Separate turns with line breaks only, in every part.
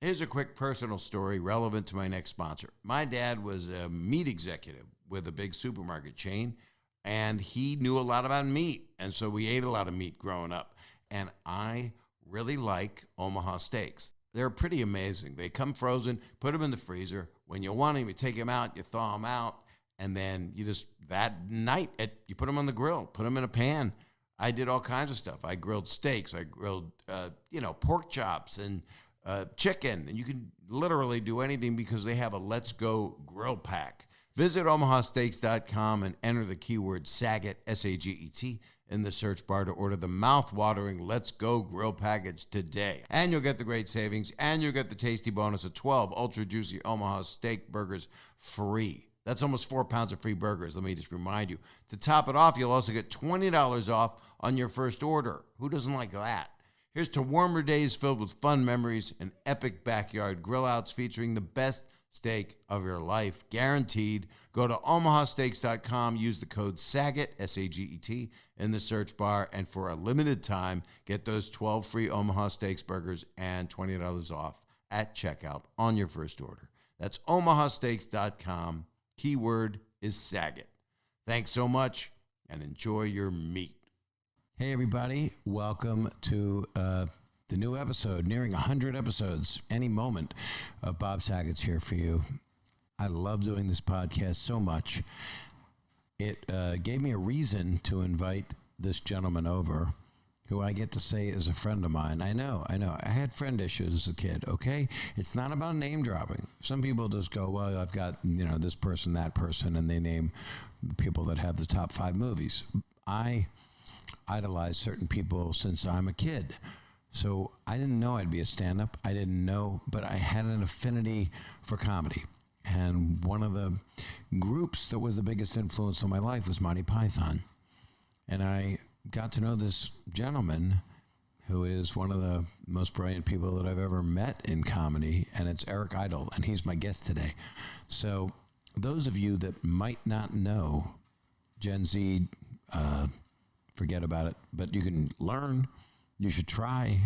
Here's a quick personal story relevant to my next sponsor. My dad was a meat executive with a big supermarket chain, and he knew a lot about meat. And so we ate a lot of meat growing up. And I really like Omaha steaks. They're pretty amazing. They come frozen, put them in the freezer. When you want them, you take them out, you thaw them out, and then you just, that night, you put them on the grill, put them in a pan. I did all kinds of stuff. I grilled steaks. I grilled, pork chops and chicken. And you can literally do anything because they have a Let's Go grill pack. Visit omahasteaks.com and enter the keyword Saget, S-A-G-E-T, in the search bar to order the mouth-watering Let's Go grill package today. And you'll get the great savings, and you'll get the tasty bonus of 12 ultra-juicy Omaha steak burgers free. That's almost 4 pounds of free burgers, let me just remind you. To top it off, you'll also get $20 off on your first order. Who doesn't like that? Here's to warmer days filled with fun memories and epic backyard grill-outs featuring the best steak of your life, guaranteed. Go to omahasteaks.com, use the code SAGET, S-A-G-E-T, in the search bar, and for a limited time, get those 12 free Omaha Steaks burgers and $20 off at checkout on your first order. That's omahasteaks.com. Keyword is Saget. Thanks so much, and enjoy your meat. Hey, everybody. Welcome to the new episode, nearing 100 episodes, any moment of Bob Saget's Here for You. I love doing this podcast so much. It gave me a reason to invite this gentleman over, who I get to say is a friend of mine. I know. I had friend issues as a kid, okay? It's not about name dropping. Some people just go, well, I've got, this person, that person, and they name people that have the top 5 movies. I idolize certain people since I'm a kid. So I didn't know I'd be a stand-up. I didn't know, but I had an affinity for comedy. And one of the groups that was the biggest influence on my life was Monty Python. And I got to know this gentleman who is one of the most brilliant people that I've ever met in comedy, and it's Eric Idle, and he's my guest today. So those of you that might not know Gen Z, forget about it, but you can learn. You should try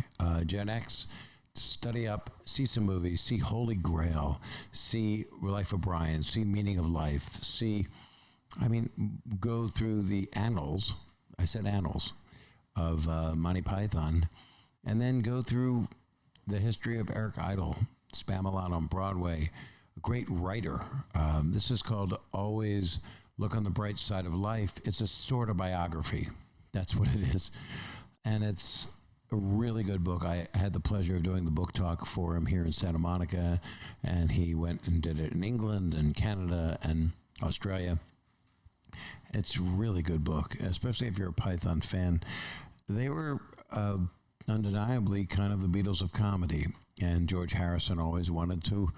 Gen X, study up, see some movies, see Holy Grail, see Life of Brian, see Meaning of Life, go through the annals, I said annals, of Monty Python, and then go through the history of Eric Idle, Spamalot on Broadway, a great writer. This is called Always Look on the Bright Side of Life. It's a sort of biography. That's what it is. And it's a really good book. I had the pleasure of doing the book talk for him here in Santa Monica, and he went and did it in England and Canada and Australia. It's a really good book, especially if you're a Python fan. They were undeniably kind of the Beatles of comedy, and George Harrison always wanted to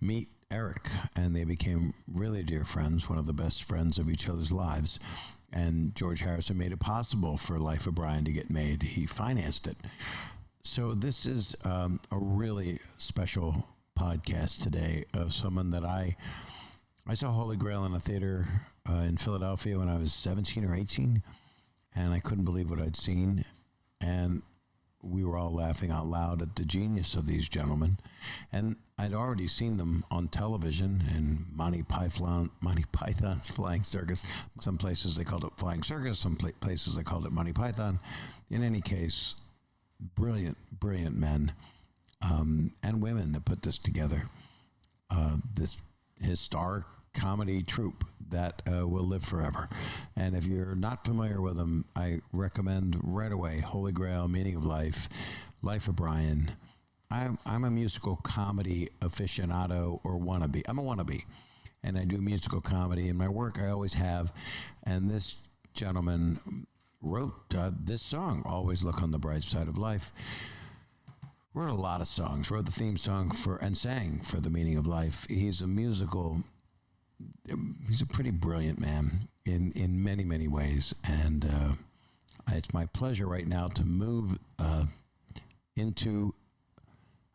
meet Eric, and they became really dear friends, one of the best friends of each other's lives. And George Harrison made it possible for Life of Brian to get made. He financed it. So this is a really special podcast today of someone that I saw Holy Grail in a theater in Philadelphia when I was 17 or 18, and I couldn't believe what I'd seen. And we were all laughing out loud at the genius of these gentlemen. And I'd already seen them on television in Monty Python's Flying Circus. Some places they called it Flying Circus, some places they called it Monty Python. In any case, brilliant, brilliant men and women that put this together. This historic comedy troupe that will live forever. And if you're not familiar with them, I recommend right away Holy Grail, Meaning of Life, Life of Brian. I'm a musical comedy aficionado or wannabe. I'm a wannabe, and I do musical comedy in my work. I always have. And this gentleman wrote this song, Always Look on the Bright Side of Life. Wrote a lot of songs, wrote the theme song and sang for The Meaning of Life. He's a pretty brilliant man in many, many ways. And it's my pleasure right now to move into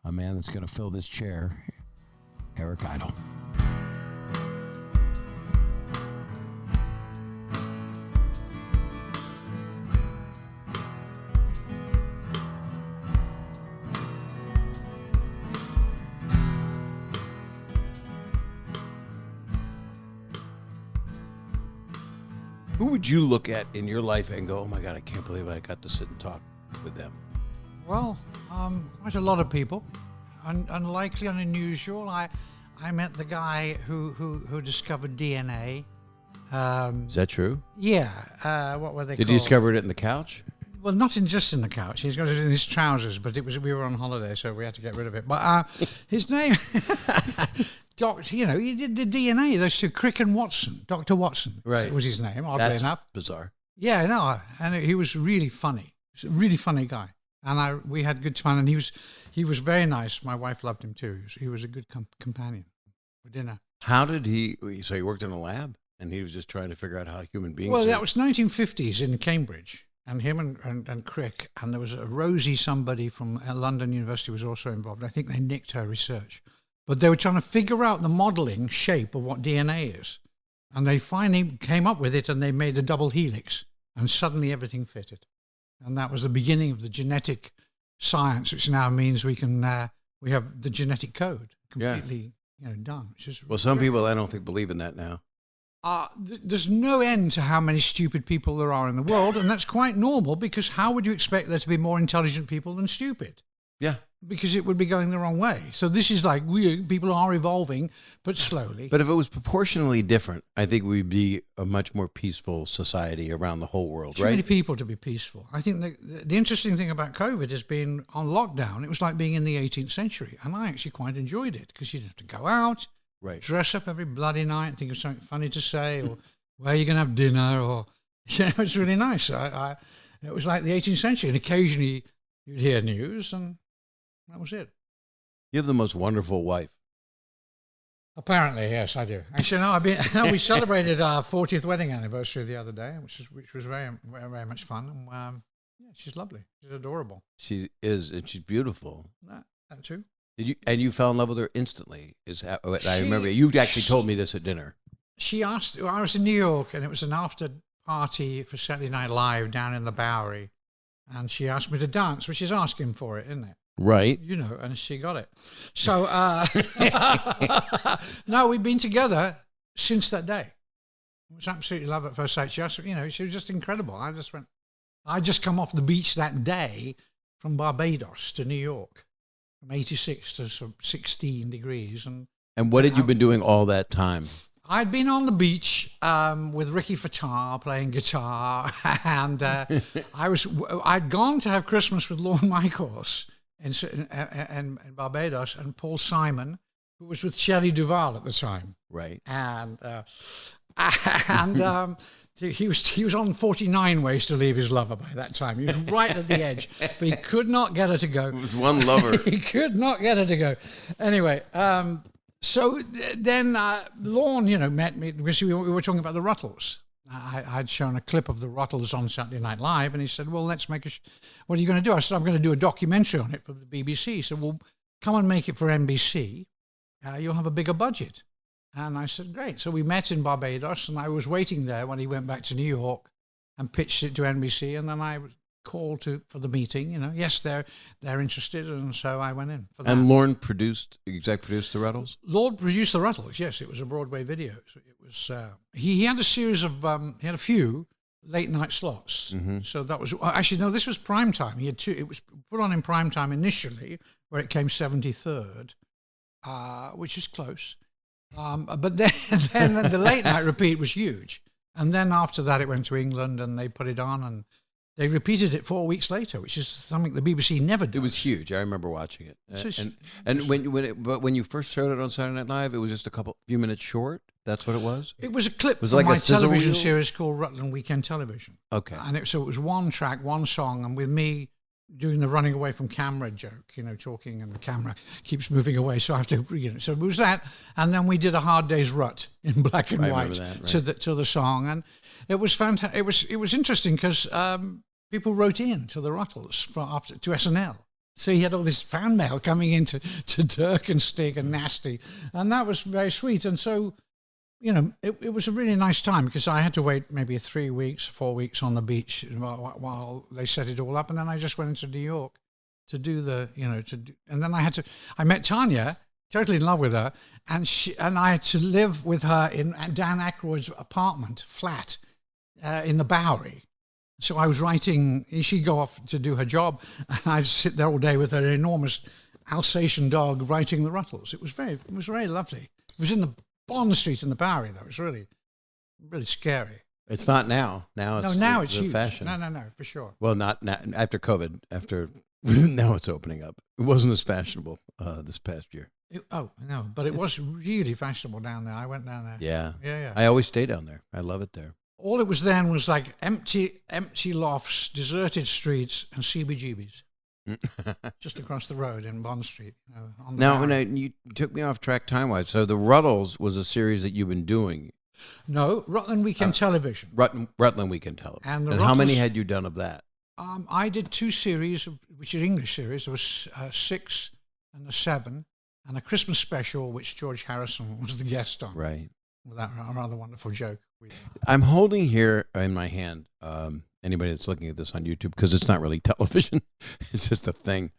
a man that's going to fill this chair, Eric Idle. Who would you look at in your life and go, oh my God, I can't believe I got to sit and talk with them?
Well, quite a lot of people. Unlikely, unusual. I met the guy who discovered DNA.
Is that true?
Yeah. What were they called?
Did he discover it in the couch?
Well, not just in the couch. He's got it in his trousers, but we were on holiday, so we had to get rid of it. But his name, he did the DNA. Those two, Crick and Watson, Dr. Watson,
right,
was his name. Oddly enough,
bizarre.
Yeah, no, and he was really funny. He was a really funny guy, and we had good fun. And he was very nice. My wife loved him too. He was a good companion for dinner.
How did he? So he worked in a lab, and he was just trying to figure out how human beings.
Well, that was 1950s in Cambridge. And him and Crick, and there was a Rosie somebody from London University was also involved. I think they nicked her research. But they were trying to figure out the modeling shape of what DNA is. And they finally came up with it, and they made a double helix. And suddenly everything fitted. And that was the beginning of the genetic science, which now means we have the genetic code completely done. Which is
some people, I don't think, believe in that now.
There's no end to how many stupid people there are in the world, and that's quite normal, because how would you expect there to be more intelligent people than stupid?
Yeah.
Because it would be going the wrong way. So this is like people are evolving, but slowly.
But if it was proportionally different, I think we'd be a much more peaceful society around the whole world,
Too many people to be peaceful. I think the interesting thing about COVID has been on lockdown, it was like being in the 18th century, and I actually quite enjoyed it, because you didn't have to go out.
Right.
Dress up every bloody night and think of something funny to say, or where are you going to have dinner, or it's really nice. It was like the 18th century, and occasionally you'd hear news, and that was it.
You have the most wonderful wife.
Apparently, yes, I do. Actually, we celebrated our 40th wedding anniversary the other day, which was very, very, very much fun. And she's lovely. She's adorable.
She is, and she's beautiful.
That too.
You fell in love with her instantly? I remember you actually told me this at dinner.
She asked. I was in New York, and it was an after party for Saturday Night Live down in the Bowery, and she asked me to dance, which is asking for it, isn't it?
Right.
And she got it. So no, we've been together since that day. It was absolutely love at first sight. She was just incredible. I just come off the beach that day from Barbados to New York. From 86 to 16 degrees.
And what had you been doing all that time?
I'd been on the beach with Ricky Fattar playing guitar, and I'd gone to have Christmas with Lorne Michaels in Barbados, and Paul Simon, who was with Shelley Duvall at the time.
Right.
And he was on 49 ways to leave his lover by that time. He was right at the edge, but he could not get her to go.
It was one lover.
He could not get her to go. Anyway, so then Lorne, met me, because we were talking about the Rutles. I'd shown a clip of the Rutles on Saturday Night Live, and he said, well, let's make what are you going to do? I said, I'm going to do a documentary on it for the BBC. He said, well, come and make it for NBC. You'll have a bigger budget. And I said, great. So we met in Barbados, and I was waiting there when he went back to New York and pitched it to NBC. And then I called for the meeting. Yes, they're interested, and so I went in for that.
And Lorne exec produced the Rutles?
Lorne produced the Rutles. Yes, it was a Broadway video. So it was. He had a series of. He had a few late night slots. Mm-hmm. So that was actually no. This was prime time. He had two. It was put on in prime time initially, where it came 73rd, which is close. But then the late night repeat was huge, and then after that it went to England, and they put it on, and they repeated it 4 weeks later, which is something the BBC never did.
It was huge. I remember watching it. When you first showed it on Saturday Night Live, it was just few minutes short. That's what it was.
It was a clip from my television series called Rutland Weekend Television.
Okay,
and so it was one track, one song, and with me doing the running away from camera joke, talking, and the camera keeps moving away, so I have to, so it was that, and then we did a Hard Day's Rut in black and white to the song, and it was fantastic. It was interesting because people wrote in to the Rutles to SNL. So he had all this fan mail coming in to Dirk and Stig and Nasty, and that was very sweet. And so, it was a really nice time, because I had to wait maybe 3 weeks, 4 weeks on the beach while they set it all up. And then I just went into New York to do and then I met Tanya, totally in love with her. And I had to live with her in Dan Aykroyd's flat in the Bowery. So I was writing, she'd go off to do her job, and I'd sit there all day with her enormous Alsatian dog writing the Rutles. It was very lovely. It was in the Bond Street in the Bowery, though. It was really, really scary.
It's not now. Now it's
huge.
fashion.
No, for sure.
Well, not after COVID. Now it's opening up. It wasn't as fashionable this past year.
But it was really fashionable down there. I went down there.
Yeah. I always stay down there. I love it there.
All it was then was like empty lofts, deserted streets, and CBGBs. Just across the road in Bond Street.
Now, you took me off track time-wise. So the Rutles was a series that you've been doing.
No, Rutland Weekend Television.
Rutland Weekend Television.
And
how many had you done of that?
I did 2 series, which are English series. There was 6 and a 7, and a Christmas special, which George Harrison was the guest on.
Right.
With that rather wonderful joke.
I'm holding here in my hand, anybody that's looking at this on YouTube, because it's not really television. It's just a thing.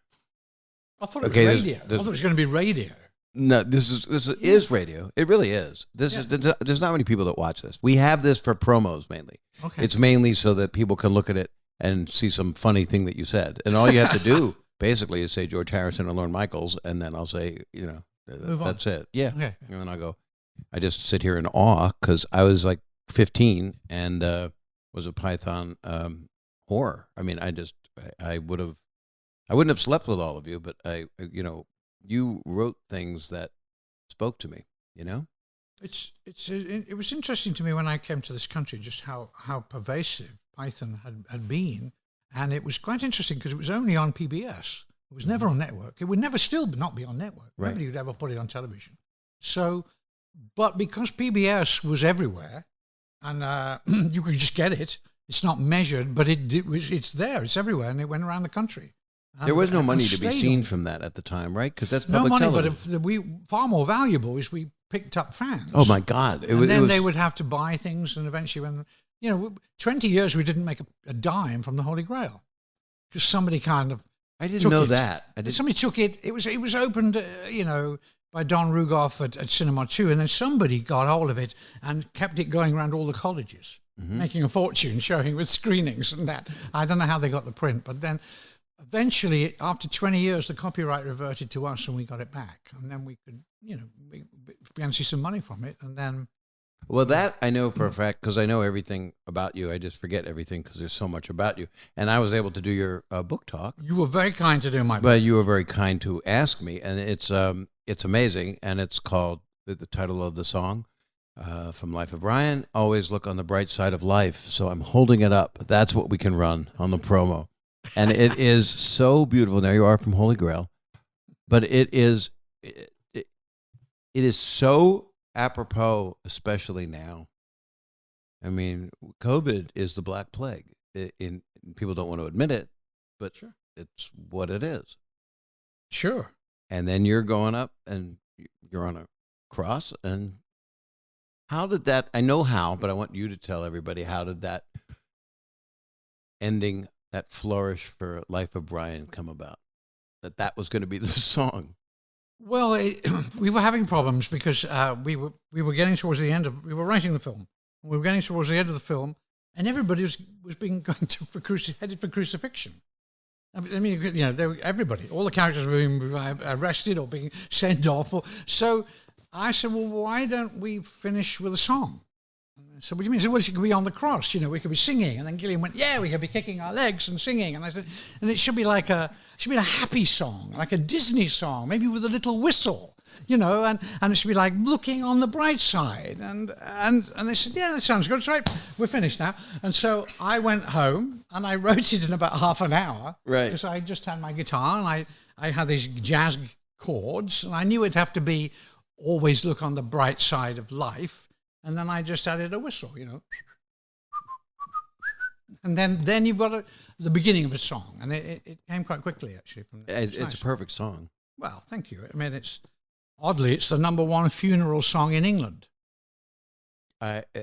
I thought it was radio. I thought it was going to be radio.
No, this is radio. It really is. There's not many people that watch this. We have this for promos mainly.
Okay.
It's mainly so that people can look at it and see some funny thing that you said. And all you have to do basically is say George Harrison or Lorne Michaels, and then I'll say, that's it. Yeah. Okay. And then I'll go, I just sit here in awe because I was like 15 and was a Python horror. I mean, I wouldn't have slept with all of you, but you wrote things that spoke to me,
It was interesting to me when I came to this country just how pervasive Python had been, and it was quite interesting because it was only on PBS. It was never on network. It would never still not be on network.
Right.
Nobody would ever put it on television. So, but because PBS was everywhere, and you could just get it, it's not measured, but it's there, it's everywhere, and it went around the country.
There was no money to be seen from that at the time, right? Because that's public television.
No money, but far more valuable is we picked up fans.
Oh my God!
They would have to buy things, and eventually, when 20 years we didn't make a dime from the Holy Grail because somebody kind of.
I didn't know that.
Somebody took it. It was opened, by Don Rugoff at Cinema 2, and then somebody got hold of it and kept it going around all the colleges, making a fortune, showing with screenings and that. I don't know how they got the print, but then. Eventually, after 20 years, the copyright reverted to us and we got it back. And then we could, we began to see some money from it. And then...
Well, that I know for a fact because I know everything about you. I just forget everything because there's so much about you. And I was able to do your book talk.
You were very kind to do my book.
But you were very kind to ask me. And it's amazing. And it's called, the title of the song, from Life of Brian, Always Look on the Bright Side of Life. So I'm holding it up. That's what we can run on the promo. And it is so beautiful. There you are from Holy Grail, but it is so apropos, especially now. I mean, COVID is the Black Plague. People don't want to admit it, but sure. It's what it is.
Sure.
And then you're going up and you're on a cross. And how did that? I know how, but I want you to tell everybody how did that ending. That flourish for Life of Brian come about? That was going to be the song.
Well, we were having problems because we were getting towards the end of. We were writing the film. We were getting towards the end of the film, and everybody was headed for crucifixion. I mean, everybody, all the characters were being arrested or being sent off. So I said, well, why don't we finish with a song? So what do you mean? So it could be on the cross, we could be singing. And then Gillian went, yeah, we could be kicking our legs and singing. And I said, and it should be like a happy song, like a Disney song, maybe with a little whistle, and it should be like looking on the bright side. And they said, yeah, that sounds good. That's right. We're finished now. And so I went home and I wrote it in about half an hour.
Right.
Because I just had my guitar and I had these jazz chords and I knew it'd have to be always look on the bright side of life. And then I just added a whistle, And then you've got the beginning of a song. And it came quite quickly, actually.
It's nice. A perfect song.
Well, thank you. I mean, it's the number one funeral song in England.
I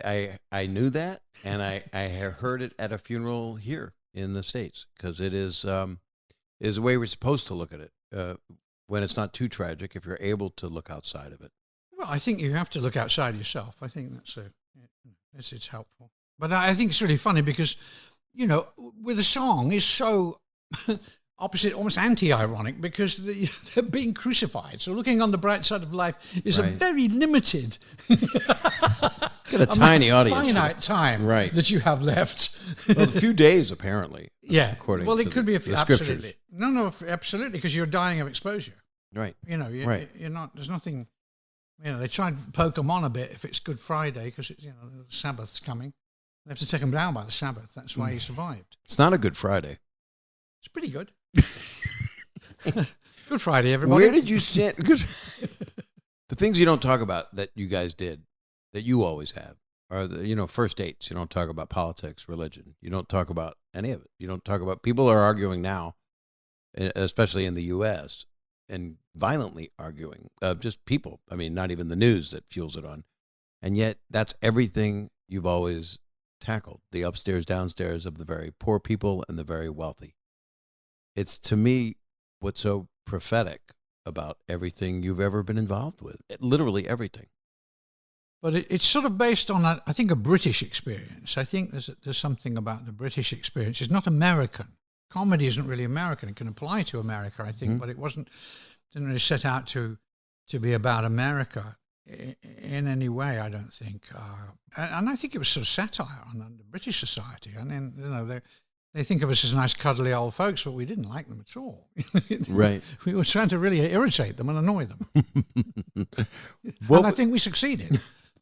knew that, and I heard it at a funeral here in the States, because it is the way we're supposed to look at it. When it's not too tragic, if you're able to look outside of it.
Well, I think you have to look outside yourself. I think that's it's helpful. But I think it's really funny because, with a song is so opposite, almost anti-ironic, because they're being crucified. So looking on the bright side of life is a very limited,
got a tiny audience,
finite time that you have left.
Well, a few days apparently.
Yeah.
According
well,
to
it could be
the
absolutely.
scriptures.
No, absolutely, because you're dying of exposure.
Right.
You're not. There's nothing. They try and poke them on a bit if it's Good Friday because the Sabbath's coming. They have to take him down by the Sabbath. That's why he survived.
It's not a Good Friday.
It's pretty good. Good Friday, everybody.
Where did you sit? The things you don't talk about that you guys did, that you always have, are the first dates. You don't talk about politics, religion. You don't talk about any of it. You don't talk about. People are arguing now, especially in the U.S., and violently arguing. Just people. I mean, not even the news that fuels it on. And yet, that's everything you've always tackled: the upstairs, downstairs of the very poor people and the very wealthy. It's, to me, what's so prophetic about everything you've ever been involved with. Literally everything.
But it's sort of based on, I think, a British experience. I think there's something about the British experience. It's not American. Comedy isn't really American. It can apply to America, I think, but it didn't really set out to be about America in any way, I don't think. And I think it was sort of satire on the British society. And then, they think of us as nice, cuddly old folks, but we didn't like them at all.
Right.
We were trying to really irritate them and annoy them. And I think we succeeded.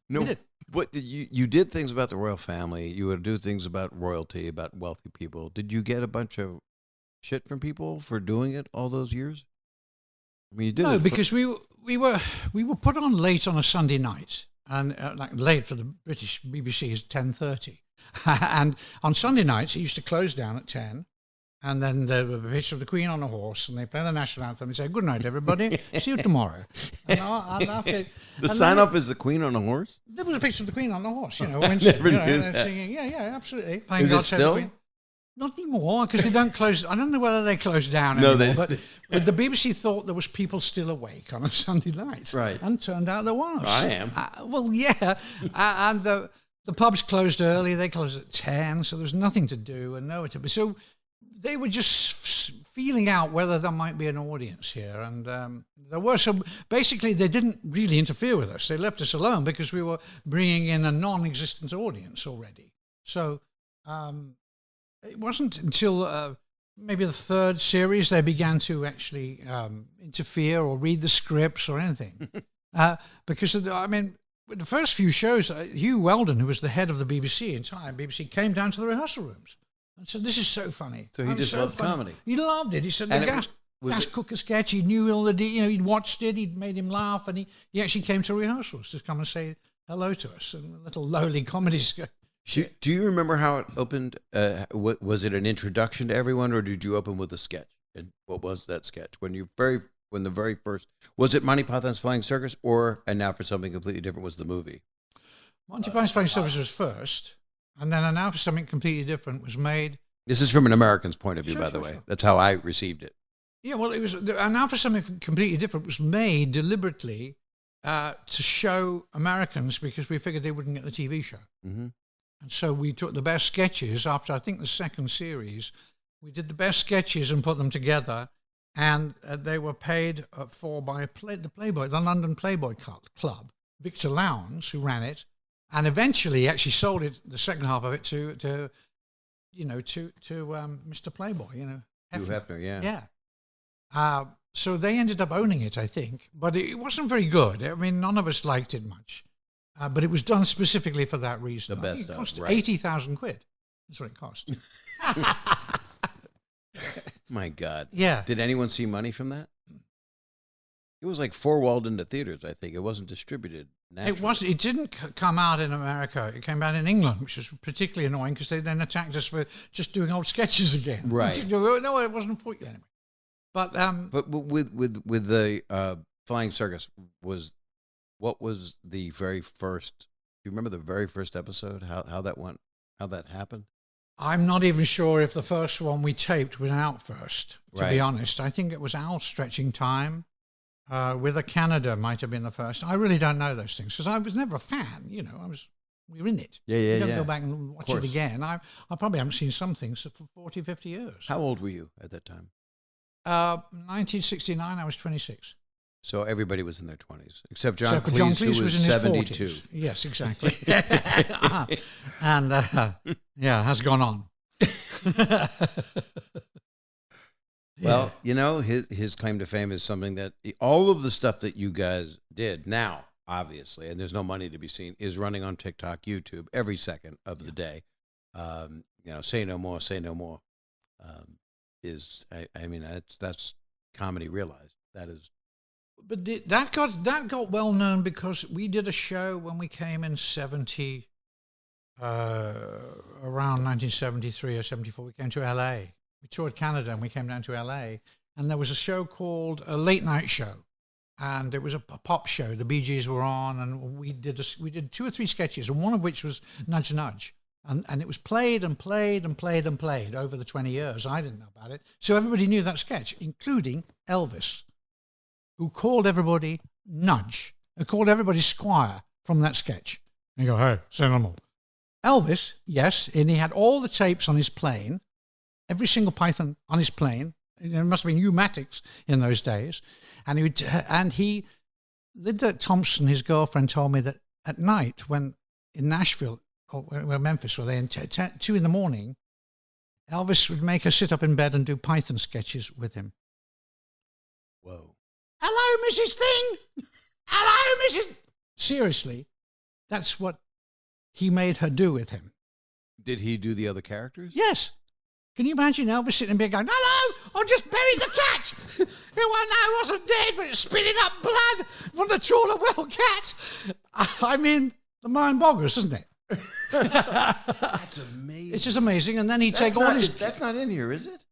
No,
we did.
What did you did things about the royal family. You would do things about royalty, about wealthy people. Did you get a bunch of shit from people for doing it all those years? I mean, you did.
No, because we were put on late on a Sunday night, and late for the British BBC is 10:30. And on Sunday nights, it used to close down at 10, and then there was a picture of the Queen on a horse, and they play the national anthem and say, "Good night, everybody. See you tomorrow." And after,
the sign-off is the Queen on a horse?
There was a picture of the Queen on the horse, when
Never knew that.
singing, yeah, absolutely.
Is it still?
Not anymore, because they don't close. I don't know whether they close down anymore, but the BBC thought there was people still awake on a Sunday night.
Right.
And turned out there was.
I am.
Well, yeah. And the pubs closed early. They closed at 10, so there was nothing to do and nowhere to be. So they were just feeling out whether there might be an audience here. And there were. So basically, they didn't really interfere with us. They left us alone because we were bringing in a non-existent audience already. So it wasn't until maybe the third series they began to actually interfere or read the scripts or anything. Because, the first few shows, Hugh Weldon, who was the head of the BBC, entire BBC, came down to the rehearsal rooms and said, "This is so funny."
So he just loved comedy.
He loved it. He said, the gas cooker sketch, he knew all the, he'd watched it, he'd made him laugh, and he actually came to rehearsals to come and say hello to us, and a little lowly comedy sketch.
Do you remember how it opened? Was it an introduction to everyone, or did you open with a sketch? And what was that sketch? When the very first, was it Monty Python's Flying Circus, and Now for Something Completely Different was the movie?
Monty Python's Flying Circus was first, and then Now for Something Completely Different was made.
This is from an American's point of view, by the way.
Sure.
That's how I received it.
Yeah, well, it was Now for Something Completely Different was made deliberately to show Americans because we figured they wouldn't get the TV show. Mm-hmm. And so we took the best sketches after, I think, the second series. We did the best sketches and put them together, and they were paid for by the London Playboy Club, Victor Lowndes, who ran it, and eventually actually sold it, the second half of it, to Mr. Playboy,
Hugh Hefner, yeah.
Yeah. So they ended up owning it, I think, but it wasn't very good. I mean, none of us liked it much. But it was done specifically for that reason.
The best
it cost
right.
80,000 quid. That's what it cost.
My God.
Yeah.
Did anyone see money from that? It was like four-walled into theaters, I think. It wasn't distributed naturally.
It didn't come out in America. It came out in England, which was particularly annoying because they then attacked us for just doing old sketches again.
Right.
No, it wasn't for you anyway.
But with the Flying Circus, what was the very first? Do you remember the very first episode? How that went? How that happened?
I'm not even sure if the first one we taped went out first, to be honest. I think it was Outstretching Time. With a Canada might have been the first. I really don't know those things because I was never a fan. I was we're in it.
Yeah, yeah,
You don't
yeah.
go back and watch it again. I probably haven't seen some things for 40, 50 years.
How old were you at that time?
1969, I was 26.
So everybody was in their 20s, except John Cleese,
John Cleese
who was
in his
72.
40s. Yes, exactly. And, has gone on.
Well, you know, his claim to fame is something that all of the stuff that you guys did now, obviously, and there's no money to be seen, is running on TikTok, YouTube every second of the day. You know, say no more, say no more. I mean, that's comedy realized. That is.
But that got well known because we did a show when we came in 70, around 1973 or 74. We came to LA. We toured Canada and we came down to LA, and there was a show called a late night show, and it was a pop show. The Bee Gees were on, and we did 2 or 3 sketches, and one of which was Nudge Nudge, and it was played and played and played and played over the 20 years. I didn't know about it, so everybody knew that sketch, including Elvis, who called everybody Nudge, and called everybody Squire from that sketch. And you go, hey, say no more. Elvis, yes, and he had all the tapes on his plane. Every single Python on his plane. There must have been pneumatics in those days. And Linda Thompson, his girlfriend, told me that at night when in Nashville or Memphis, were they in 2 in the morning, Elvis would make her sit up in bed and do Python sketches with him.
Whoa.
Hello, Mrs. Thing. Hello, Mrs. Seriously, that's what he made her do with him.
Did he do the other characters?
Yes. Can you imagine Elvis sitting in bed going, hello, I just buried the cat. It wasn't dead, but it's spitting up blood from the trawler well cat. I mean, the mind boggles, doesn't it?
That's amazing.
It's just amazing. And then he'd take all his...
That's not in here, is it?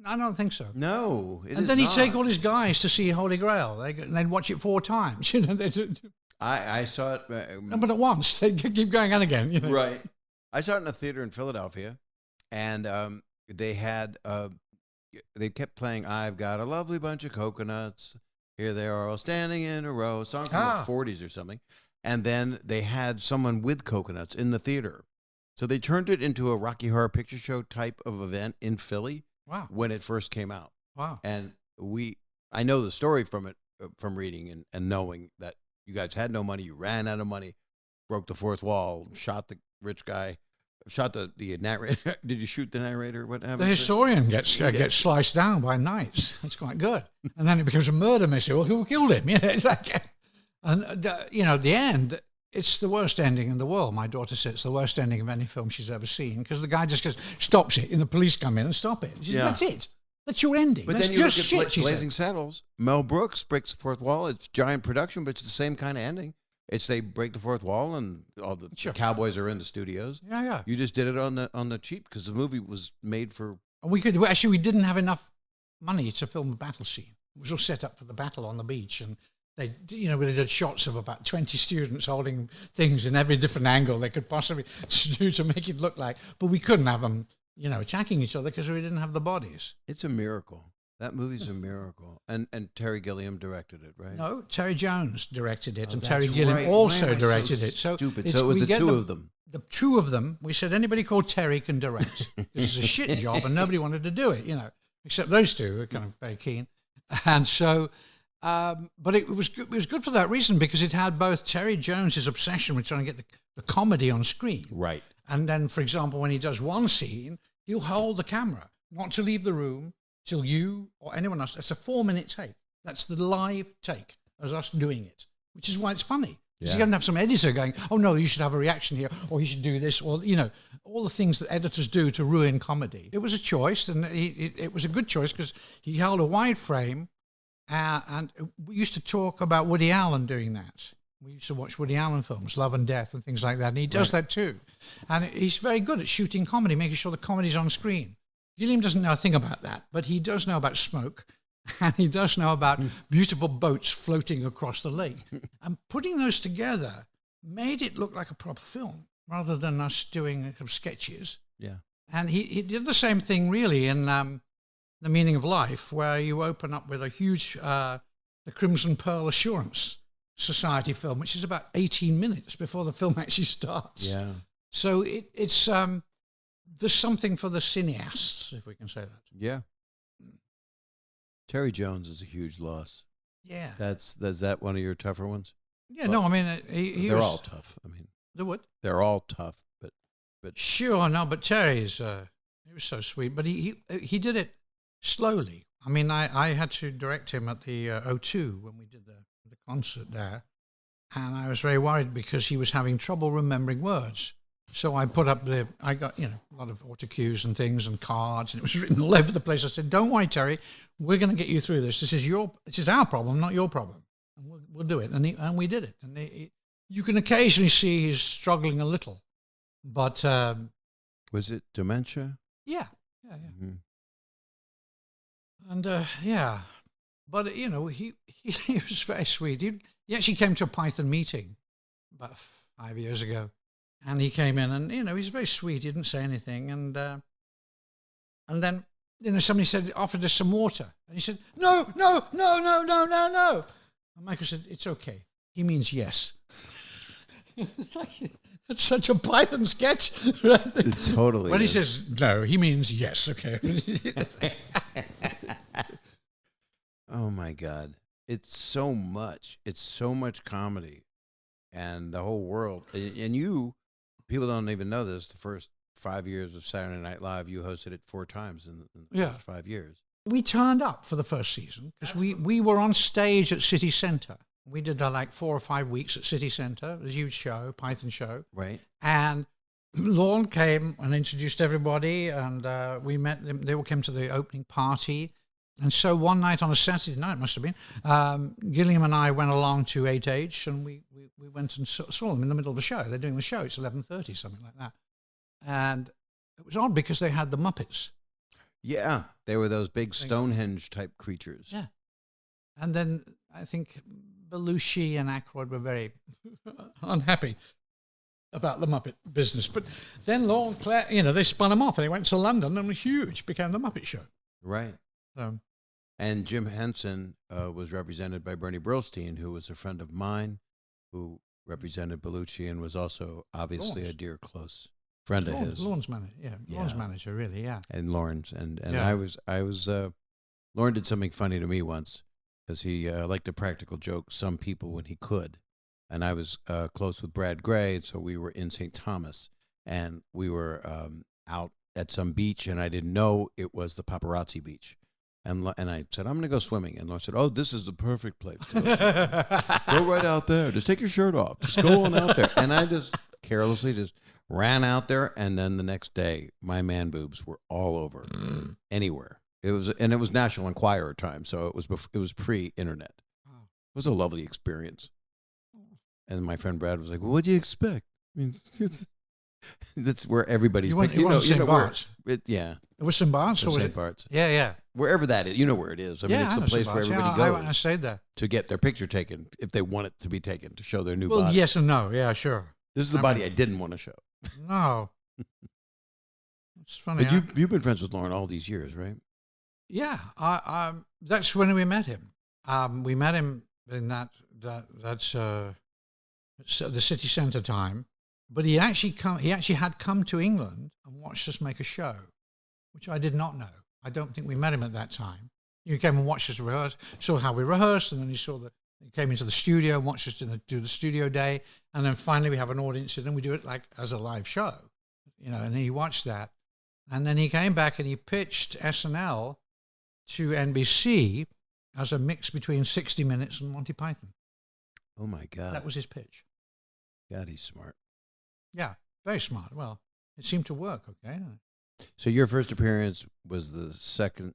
I don't think so.
No, it is not.
And then he'd take all his guys to see Holy Grail. And they'd watch it 4 times. You know,
I saw it...
but at once, they'd keep going on again. You know?
Right. I saw it in a theater in Philadelphia, and... they had, they kept playing, I've got a lovely bunch of coconuts. Here they are all standing in a row. A song from the 40s or something. And then they had someone with coconuts in the theater. So they turned it into a Rocky Horror Picture Show type of event in Philly.
Wow.
When it first came out.
Wow.
And I know the story from it, from reading and knowing that you guys had no money. You ran out of money, broke the 4th wall, shot the rich guy. Shot the narrator. Did you shoot the narrator? What happened?
The historian gets sliced down by knights. That's quite good. And then it becomes a murder mystery. Well, who killed him? You know, it's like, and the end. It's the worst ending in the world. My daughter said it's the worst ending of any film she's ever seen because the guy just stops it, and the police come in and stop it. She said, that's it. That's your ending.
But
that's
then you
just
look at
shit.
Blazing Saddles. Mel Brooks breaks the 4th wall. It's giant production, but it's the same kind of ending. It's they break the 4th wall and all the cowboys are in the studios.
Yeah.
You just did it on the cheap because the movie was made for.
We didn't have enough money to film the battle scene. It was all set up for the battle on the beach, and they did shots of about 20 students holding things in every different angle they could possibly do to make it look like. But we couldn't have them, attacking each other because we didn't have the bodies.
It's a miracle. That movie's a miracle. And Terry Gilliam directed it, right?
No, Terry Jones directed it, and Terry Gilliam also directed it. So
stupid. So it was the 2 of them.
The 2 of them. We said anybody called Terry can direct. It's a shit job, and nobody wanted to do it, except those 2 were kind of very keen. And so, but it was good for that reason because it had both Terry Jones's obsession with trying to get the comedy on screen,
right? And
then, for example, when he does one scene, he'll hold the camera, not to leave the room till you or anyone else. It's a 4-minute take. That's the live take as us doing it, which is why it's funny. Because you don't have some editor going, oh, no, you should have a reaction here, or you should do this, or, all the things that editors do to ruin comedy. It was a choice, and it was a good choice because he held a wide frame, and we used to talk about Woody Allen doing that. We used to watch Woody Allen films, Love and Death and things like that, and he does that too. And he's very good at shooting comedy, making sure the comedy's on screen. Gilliam doesn't know a thing about that, but he does know about smoke, and he does know about beautiful boats floating across the lake. And putting those together made it look like a proper film, rather than us doing sketches. Yeah. And he did the same thing, really, in The Meaning of Life, where you open up with a huge, the Crimson Pearl Assurance, society film, which is about 18 minutes before the film actually starts.
Yeah.
So it's there's something for the cineasts, if we can say that.
Yeah. Terry Jones is a huge loss.
Yeah.
Is that one of your tougher ones?
Yeah, no, I mean,
they're all tough. I mean,
the what?
They're all tough, but
sure, no, but Terry's he was so sweet, but he did it slowly. I mean, I had to direct him at the O2 when we did the concert there, and I was very worried because he was having trouble remembering words. So I put up I got, a lot of auto cues and things and cards, and it was written all over the place. I said, "Don't worry, Terry, we're going to get you through this. This is our problem, not your problem, and we'll do it." And we did it. And you can occasionally see he's struggling a little, but
was it dementia?
Yeah.
Mm-hmm.
And but he was very sweet. He actually came to a Python meeting about 5 years ago. And he came in, and he's very sweet. He didn't say anything, and then somebody offered us some water, and he said, "No." And Michael said, "It's okay. He means yes." It's like that's such a Python sketch, right?
It totally.
When he says no, he means yes. Okay.
Oh my God! It's so much. It's so much comedy, and the whole world, and you. People don't even know this. The first 5 years of Saturday Night Live, you hosted it 4 times in the first 5 years.
We turned up for the first season because we were on stage at City Centre. We did like 4 or 5 weeks at City Centre. It was a huge show, Python show.
Right.
And Lorne came and introduced everybody, and we met them. They all came to the opening party. And so one night on a Saturday night, must have been, Gilliam and I went along to 8H, and we went and saw them in the middle of the show. They're doing the show. It's 11:30, something like that. And it was odd because they had the Muppets.
Yeah, they were those big Stonehenge-type creatures.
Yeah. And then I think Belushi and Aykroyd were very unhappy about the Muppet business. But then Lorne, Claire, they spun them off, and they went to London, and it was huge, became the Muppet Show.
Right. And Jim Henson was represented by Bernie Brillstein, who was a friend of mine, who represented Belushi and was also obviously a dear close friend of his.
Lorne's manager, Lorne's manager, really, yeah. And
Lawrence, and I was Lorne did something funny to me once, because he liked to practical joke some people when he could, and I was close with Brad Gray, so we were in St. Thomas, and we were out at some beach, and I didn't know it was the paparazzi beach. And I said, "I'm going to go swimming." And Lorne said, "Oh, this is the perfect place to go swimming. Go right out there. Just take your shirt off. Just go on out there." And I just carelessly just ran out there. And then the next day, my man boobs were all over anywhere. It was National Enquirer time, so it was pre-internet. It was a lovely experience. And my friend Brad was like, "Well, what do you expect?" I mean, that's where everybody's.
You went to St. Bart's.
Yeah.
It was St. Bart's?
St. Bart's.
Yeah.
Wherever that is. You know where it is. I mean, it's the place where everybody goes.
I stayed there.
To get their picture taken, if they want it to be taken, to show their new
body.
body.
Well, yes and no. Yeah, sure.
This is the body I didn't want to show.
No. It's funny.
But you've been friends with Lorne all these years, right?
Yeah. That's when we met him. We met him in that's the city centre time. But he actually had come to England and watched us make a show, which I did not know. I don't think we met him at that time. He came and watched us rehearse, saw how we rehearsed, and then he came into the studio and watched us do the studio day, and then finally we have an audience, and then we do it like as a live show, and he watched that. And then he came back and he pitched SNL to NBC as a mix between 60 Minutes and Monty Python.
Oh, my God.
That was his pitch.
God, he's smart.
Yeah, very smart. Well, it seemed to work, okay?
So your first appearance was the second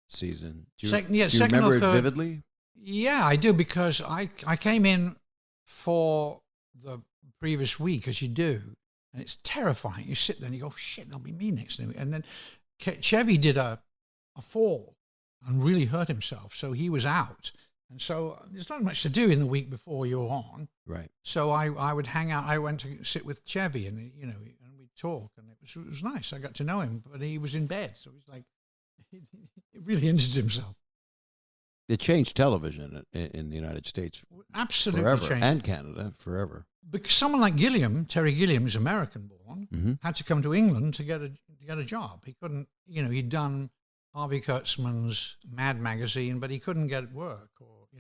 season. Do you
second
remember
or
it
third.
vividly?
Yeah, I do, because I came in for the previous week, as you do, and it's terrifying. You sit there and you go, shit, that'll be me next. And then Chevy did a fall and really hurt himself, so he was out. And so there's not much to do in the week before you're on.
Right.
So I would hang out. I went to sit with Chevy, and and we'd talk, and it was nice. I got to know him, but he was in bed, so he's like, he really injured himself.
It changed television in the United States
Absolutely
forever.
changed.
And Canada, forever.
Because someone like Terry Gilliam, is American-born, had to come to England to get a job. He couldn't, he'd done Harvey Kurtzman's Mad magazine, but he couldn't get work,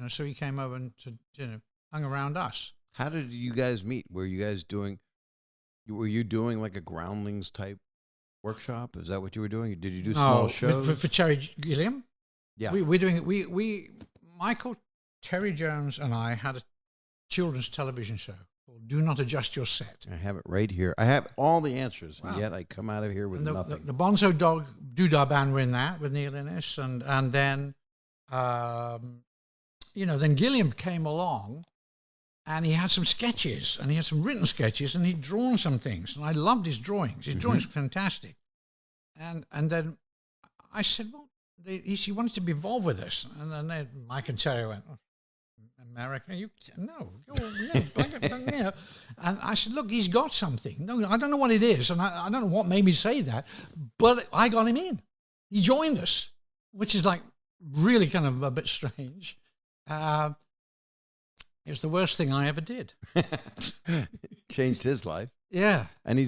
so he came over and hung around us.
How did you guys meet? Were you doing like a Groundlings type workshop? Is that what you were doing? Did you do small shows?
For Terry Gilliam?
Yeah.
We're doing it. Michael, Terry Jones, and I had a children's television show called Do Not Adjust Your Set.
I have it right here. I have all the answers, and yet I come out of here with nothing.
The Bonzo Dog Doodah Band were in that with Neil Innes, and then, then Gilliam came along, and he had some sketches, and he had some written sketches, and he'd drawn some things, and I loved his drawings. His drawings were fantastic. And then I said, well, he wanted to be involved with us. And then Mike and Terry went, oh, America? No. And I said, look, he's got something. No, I don't know what it is, and I don't know what made me say that, but I got him in. He joined us, which is like really kind of a bit strange. It was the worst thing I ever did.
Changed his life.
Yeah.
And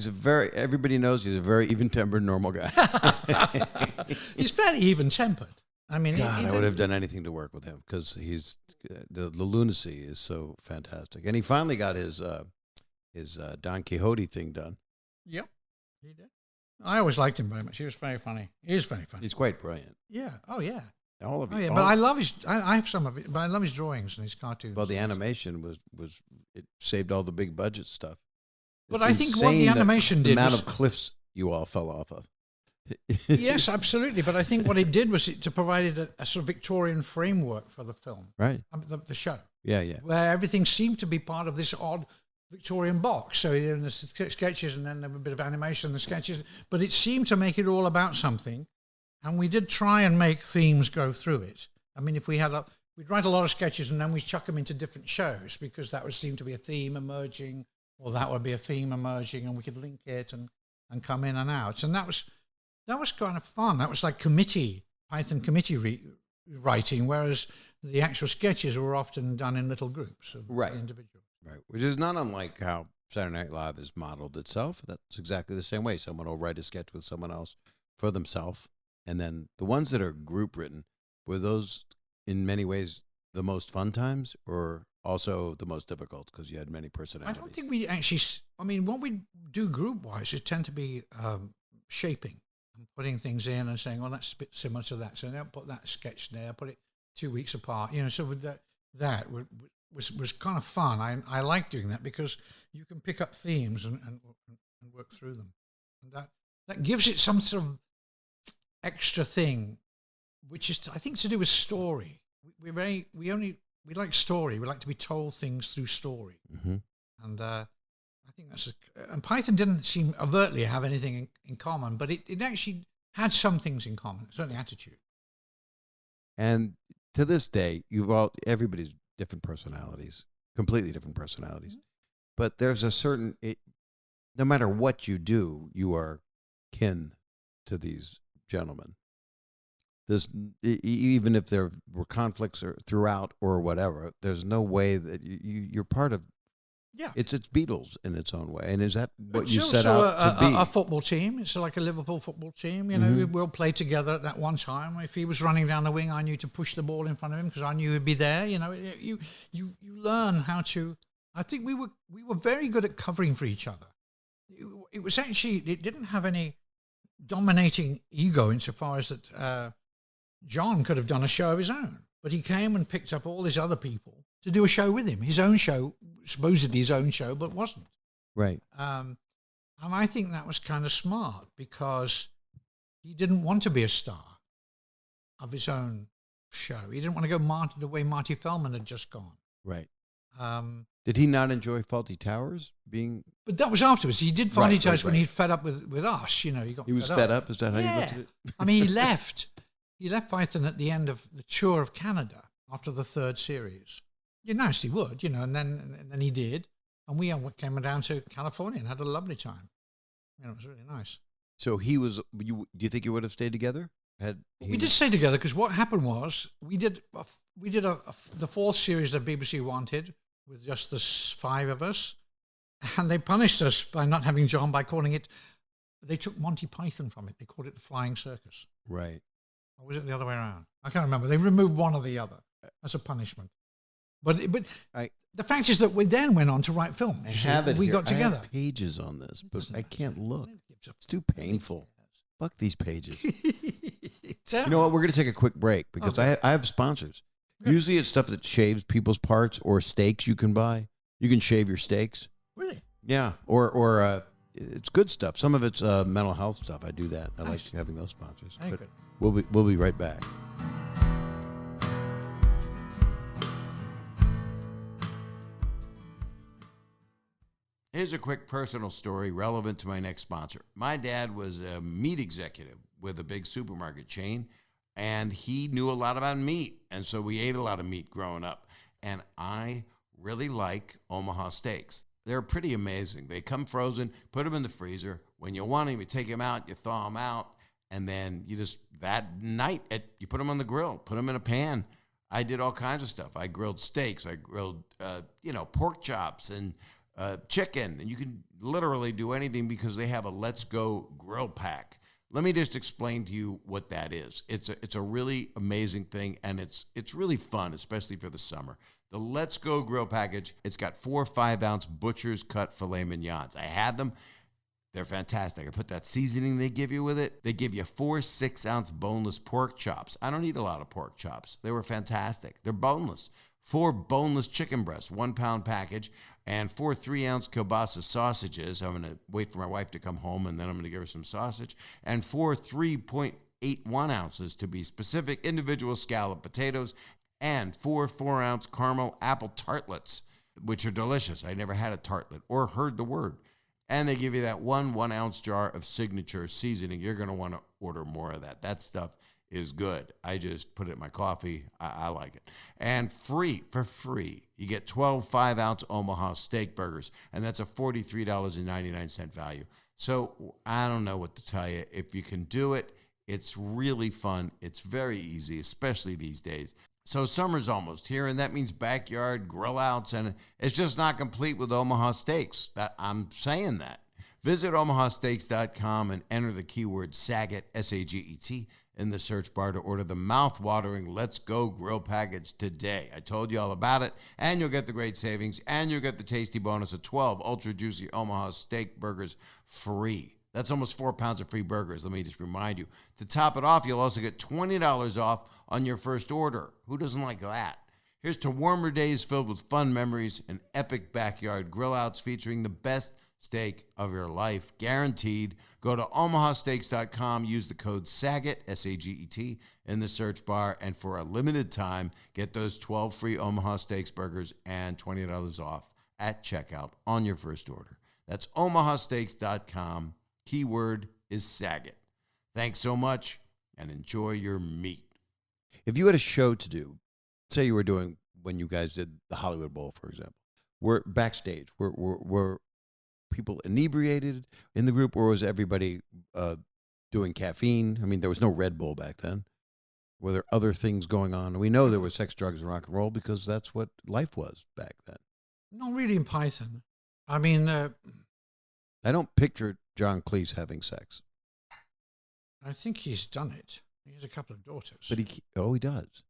everybody knows he's a very even-tempered, normal guy.
He's fairly even-tempered. I mean,
God, I would have done anything to work with him because the lunacy is so fantastic. And he finally got his Don Quixote thing done.
Yep, he did. I always liked him very much. He was very funny. He is very funny.
He's quite brilliant.
Yeah. Oh, yeah.
All of it.
Oh, yeah, but I love his. I have some of it, but I love his drawings and his cartoons.
Well, the animation was it saved all the big budget stuff.
But I think what the animation did,
the amount of cliffs you all fell off of.
Yes, absolutely. But I think what it did was to provide a sort of Victorian framework for the film,
right?
The show.
Yeah, yeah.
Where everything seemed to be part of this odd Victorian box. So in the sketches, and then there was a bit of animation in the sketches, but it seemed to make it all about something. And we did try and make themes go through it. I mean, if we'd write a lot of sketches and then we'd chuck them into different shows because that would seem to be a theme emerging, or that would be a theme emerging, and we could link it and come in and out. And that was kind of fun. That was like Python committee writing, whereas the actual sketches were often done in little groups of individuals.
Right, which is not unlike how Saturday Night Live has modeled itself. That's exactly the same way. Someone will write a sketch with someone else for themselves. And then the ones that are group written, were those in many ways the most fun times or also the most difficult because you had many personalities?
I don't think we actually, what we do group wise is tend to be shaping and putting things in and saying, oh, that's a bit similar to that. So now put that sketch there, put it 2 weeks apart. So with that was kind of fun. I like doing that because you can pick up themes and work through them. And that gives it some sort of extra thing, which is I think to do with story. We like story. We like to be told things through story, and I think that's. And Python didn't seem overtly have anything in common, but it actually had some things in common. Certainly, attitude.
And to this day, everybody's different personalities, completely different personalities. But there's a certain. No matter what you do, you are kin to these gentlemen. Even if there were conflicts throughout or whatever, there's no way that you're part of. Yeah, it's Beatles in its own way, and is that what you set out to be?
A football team. It's like a Liverpool football team. We'll play together at that one time. If he was running down the wing, I knew to push the ball in front of him because I knew he'd be there. You learn how to. I think we were very good at covering for each other. It was actually it didn't have any dominating ego insofar as that John could have done a show of his own, but he came and picked up all these other people to do a show with him, his own show, supposedly his own show, but wasn't.
Right.
And I think that was kind of smart because he didn't want to be a star of his own show. He didn't want to go the way Marty Feldman had just gone.
Right. Did he not enjoy Fawlty Towers being?
But that was afterwards. He did Fawlty Towers when he'd fed up with us. He
was fed up. Is that how you looked at it?
I mean, he left. He left Python at the end of the tour of Canada after the third series. He announced he would, and then he did. And we came down to California and had a lovely time. It was really nice.
So he was. Do you think you would have stayed together?
We did stay together because what happened was we did the fourth series that BBC wanted. with just the 5 of us. And they punished us by not having John by calling it, they took Monty Python from it. They called it the Flying Circus.
Right.
Or was it the other way around? I can't remember. They removed one or the other as a punishment. But the fact is that we then went on to write films. We got together.
I have pages on this, but I can't look. It's too painful. Fuck these pages. You know what? We're going to take a quick break because I have sponsors. Good. Usually it's stuff that shaves people's parts or steaks you can buy. You can shave your steaks.
Really?
Yeah. Or it's good stuff. Some of it's mental health stuff. I do that. I like having those sponsors. But we'll be right back. Here's a quick personal story relevant to my next sponsor. My dad was a meat executive with a big supermarket chain, and he knew a lot about meat. And so we ate a lot of meat growing up. And I really like Omaha steaks. They're pretty amazing. They come frozen, put them in the freezer. When you want them, you take them out, you thaw them out, and then you just, that night, you put them on the grill, put them in a pan. I did all kinds of stuff. I grilled steaks. I grilled, pork chops and chicken. And you can literally do anything because they have a Let's Go grill pack. Let me just explain to you what that is. It's a really amazing thing, and it's really fun, especially for the summer. The Let's Go grill package, it's got 4 5-ounce butcher's cut filet mignons. I had them. They're fantastic. I put that seasoning they give you with it. They give you 4 6-ounce boneless pork chops. I don't eat a lot of pork chops. They were fantastic. They're boneless. 4 boneless chicken breasts, 1-pound package, and 4 3-ounce kielbasa sausages. I'm going to wait for my wife to come home, and then I'm going to give her some sausage. And 4 3.81 ounces, to be specific, individual scalloped potatoes, and 4 4-ounce caramel apple tartlets, which are delicious. I never had a tartlet or heard the word. And they give you that 1-ounce jar of signature seasoning. You're going to want to order more of that. That stuff is good. I just put it in my coffee. I like it. And for free, you get 12 5-ounce Omaha steak burgers, and that's a $43.99 value. So I don't know what to tell you. If you can do it, it's really fun. It's very easy, especially these days. So summer's almost here, and that means backyard grill outs, and it's just not complete with Omaha Steaks. I'm saying that. Visit omahasteaks.com and enter the keyword Saget, S-A-G-E-T, in the search bar to order the mouth-watering Let's Go grill package today. I told you all about it, and you'll get the great savings, and you'll get the tasty bonus of 12 ultra-juicy Omaha steak burgers free. That's almost 4 pounds of free burgers. Let me just remind you. To top it off, you'll also get $20 off on your first order. Who doesn't like that? Here's to warmer days filled with fun memories and epic backyard grill outs featuring the best steak of your life, guaranteed. Go to omahasteaks.com, use the code SAGET, S-A-G-E-T, in the search bar, and for a limited time, get those 12 free Omaha Steaks burgers and $20 off at checkout on your first order. That's omahasteaks.com. Keyword is Saget. Thanks so much, and enjoy your meat. If you had a show to do, say you were doing when you guys did the Hollywood Bowl, for example, we're backstage. Were people inebriated in the group, or was everybody doing caffeine? I mean, there was no Red Bull back then. Were there other things going on? We know there was sex, drugs, and rock and roll because that's what life was back then.
Not really in Python. I mean...
I don't picture John Cleese having sex.
I think he's done it. He has a couple of daughters.
But he does.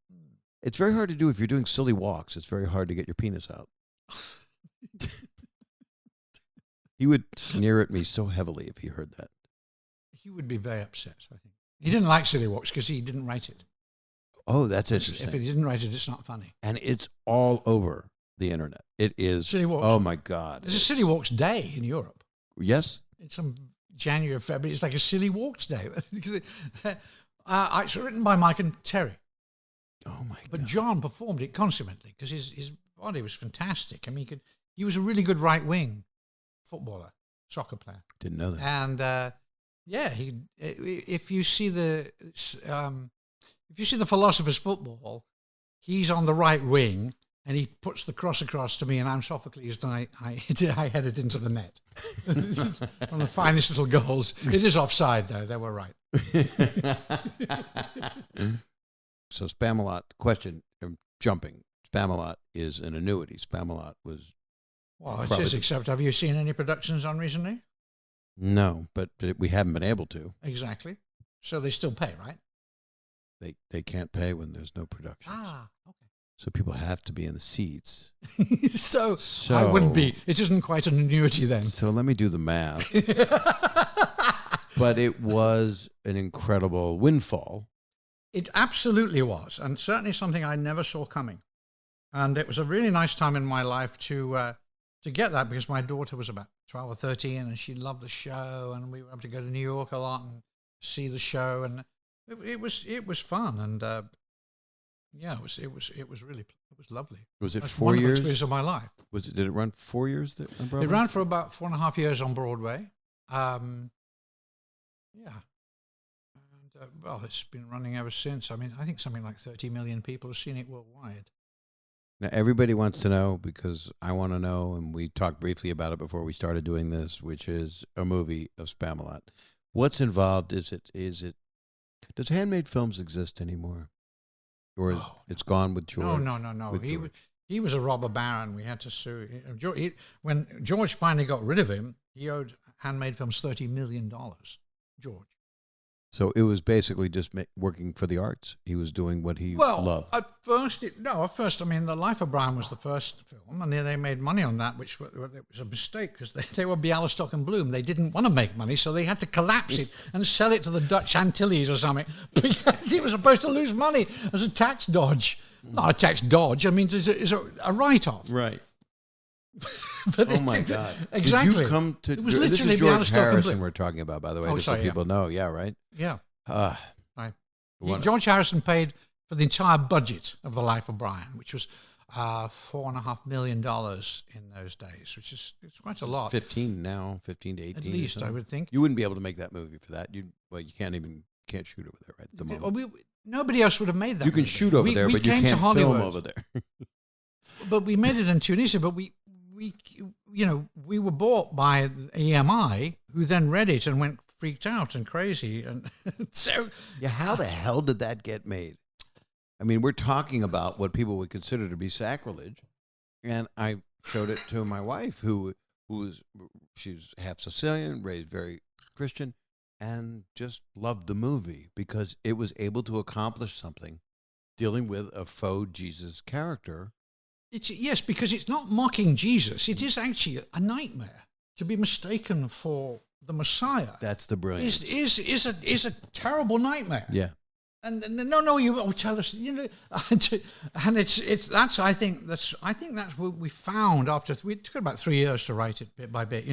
It's very hard to do if you're doing silly walks. It's very hard to get your penis out. He would sneer at me so heavily if he heard that.
He would be very upset, I think. He didn't like silly walks because he didn't write it.
Oh, that's interesting.
If he didn't write it, it's not funny.
And it's all over the internet. It is.
Silly walks.
Oh, my God.
There's a silly walks day in Europe.
Yes?
In some January or February, it's like a silly walks day. It's written by Mike and Terry.
Oh, my God.
But John performed it consummately because his body was fantastic. I mean, he was a really good right-wing footballer, soccer player.
Didn't know that.
And, if you see the Philosopher's Football, he's on the right wing, and he puts the cross across to me, and I'm Sophocles, and I head it into the net. One of the finest little goals. It is offside, though. They were right.
So, Spamalot, question, I'm jumping. Spamalot is an annuity. Spamalot was
Well, it
probably
is, except have you seen any productions on recently?
no, but we haven't been able to.
Exactly. So they still pay, right?
They can't pay when there's no production.
Ah, okay.
So people have to be in the seats.
so I wouldn't be. It isn't quite an annuity then.
So let me do the math. But it was an incredible windfall.
It absolutely was, and certainly something I never saw coming. And it was a really nice time in my life to get that, because my daughter was about 12 or 13, and she loved the show, and we were able to go to New York a lot and see the show, and it was fun, and yeah, it was lovely.
Was it
Most
4
wonderful
years?
experience of my life.
Did it run 4 years on Broadway?
It ran for about 4.5 years on Broadway. Yeah. And, well, it's been running ever since. I mean, I think something like 30 million people have seen it worldwide.
Now, everybody wants to know, because I want to know, and we talked briefly about it before we started doing this, which is a movie of Spamalot. What's involved? Is it? Does Handmade Films exist anymore? Or it's gone with George?
No. He was a robber baron. We had to sue. When George finally got rid of him, he owed Handmade Films $30 million. George.
So it was basically just working for the arts. He was doing what he loved.
At first, I mean, The Life of Brian was the first film, and they made money on that, which was a mistake, because they were Bialystok and Bloom. They didn't want to make money, so they had to collapse it and sell it to the Dutch Antilles or something, because he was supposed to lose money as a tax dodge. Not a tax dodge, I mean, it's a write-off.
Right.
But
oh my God!
Exactly.
Did you come to?
It was
This
literally
is George
Bialystok and
Harrison
Bloom.
we're talking about, by the way,
Oh,
just
sorry,
so people know. Yeah, right.
Yeah. Right.
What-
George Harrison paid for the entire budget of The Life of Brian, which was $4.5 million in those days, which is quite a lot.
15 now, 15 to 18.
At least, I would think.
You wouldn't be able to make that movie for that. You can't shoot over there right at the moment.
Well, nobody else would have made that.
You can
movie.
shoot over there,
we
but you
came to
can't
Hollywood.
film over there.
But we made it in Tunisia. But we were bought by EMI, who then read it and went freaked out and crazy, and so
Yeah, how the hell did that get made? I mean, we're talking about what people would consider to be sacrilege, and I showed it to my wife, she's half Sicilian, raised very Christian, and just loved the movie because it was able to accomplish something, dealing with a faux Jesus character.
Yes, because it's not mocking Jesus. It is actually a nightmare to be mistaken for the Messiah.
That's the brilliance.
Is a terrible nightmare.
Yeah.
And no, you will tell us, and I think that's what we found after it took about 3 years to write it bit by bit,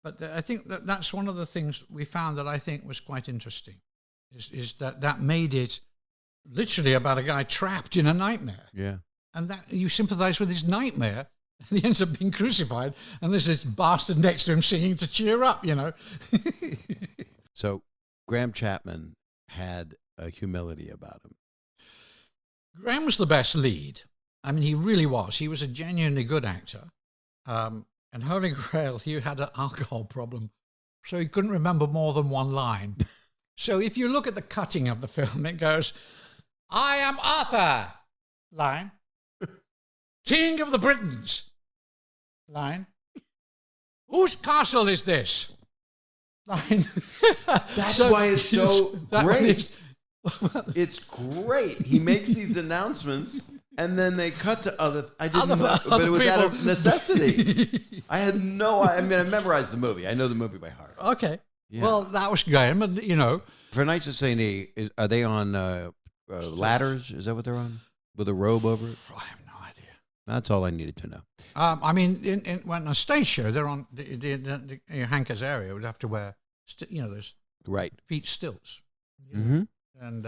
but I think that's one of the things we found that I think was quite interesting, is that made it literally about a guy trapped in a nightmare.
Yeah.
And that you sympathize with his nightmare, and he ends up being crucified, and there's this bastard next to him singing to cheer up,
So Graham Chapman had a humility about him.
Graham was the best lead. I mean, he really was. He was a genuinely good actor. And Holy Grail, he had an alcohol problem, so he couldn't remember more than one line. So if you look at the cutting of the film, it goes, "I am Arthur," line. "King of the Britons," line. "Whose castle is this?" line.
That's why it's so great. It's great. He makes these announcements, and then they cut to other. I didn't know, but it was out of necessity. I had I memorized the movie. I know the movie by heart.
Okay.
Yeah.
Well, that was Graham, and
For Knights of St. E, are they on ladders? Is that what they're on? With a robe over it?
I have no idea.
That's all I needed to know.
I mean, when a stage show, they're on the Hanker's area. Would have to wear, those
Right.
feet stilts.
Mm-hmm.
And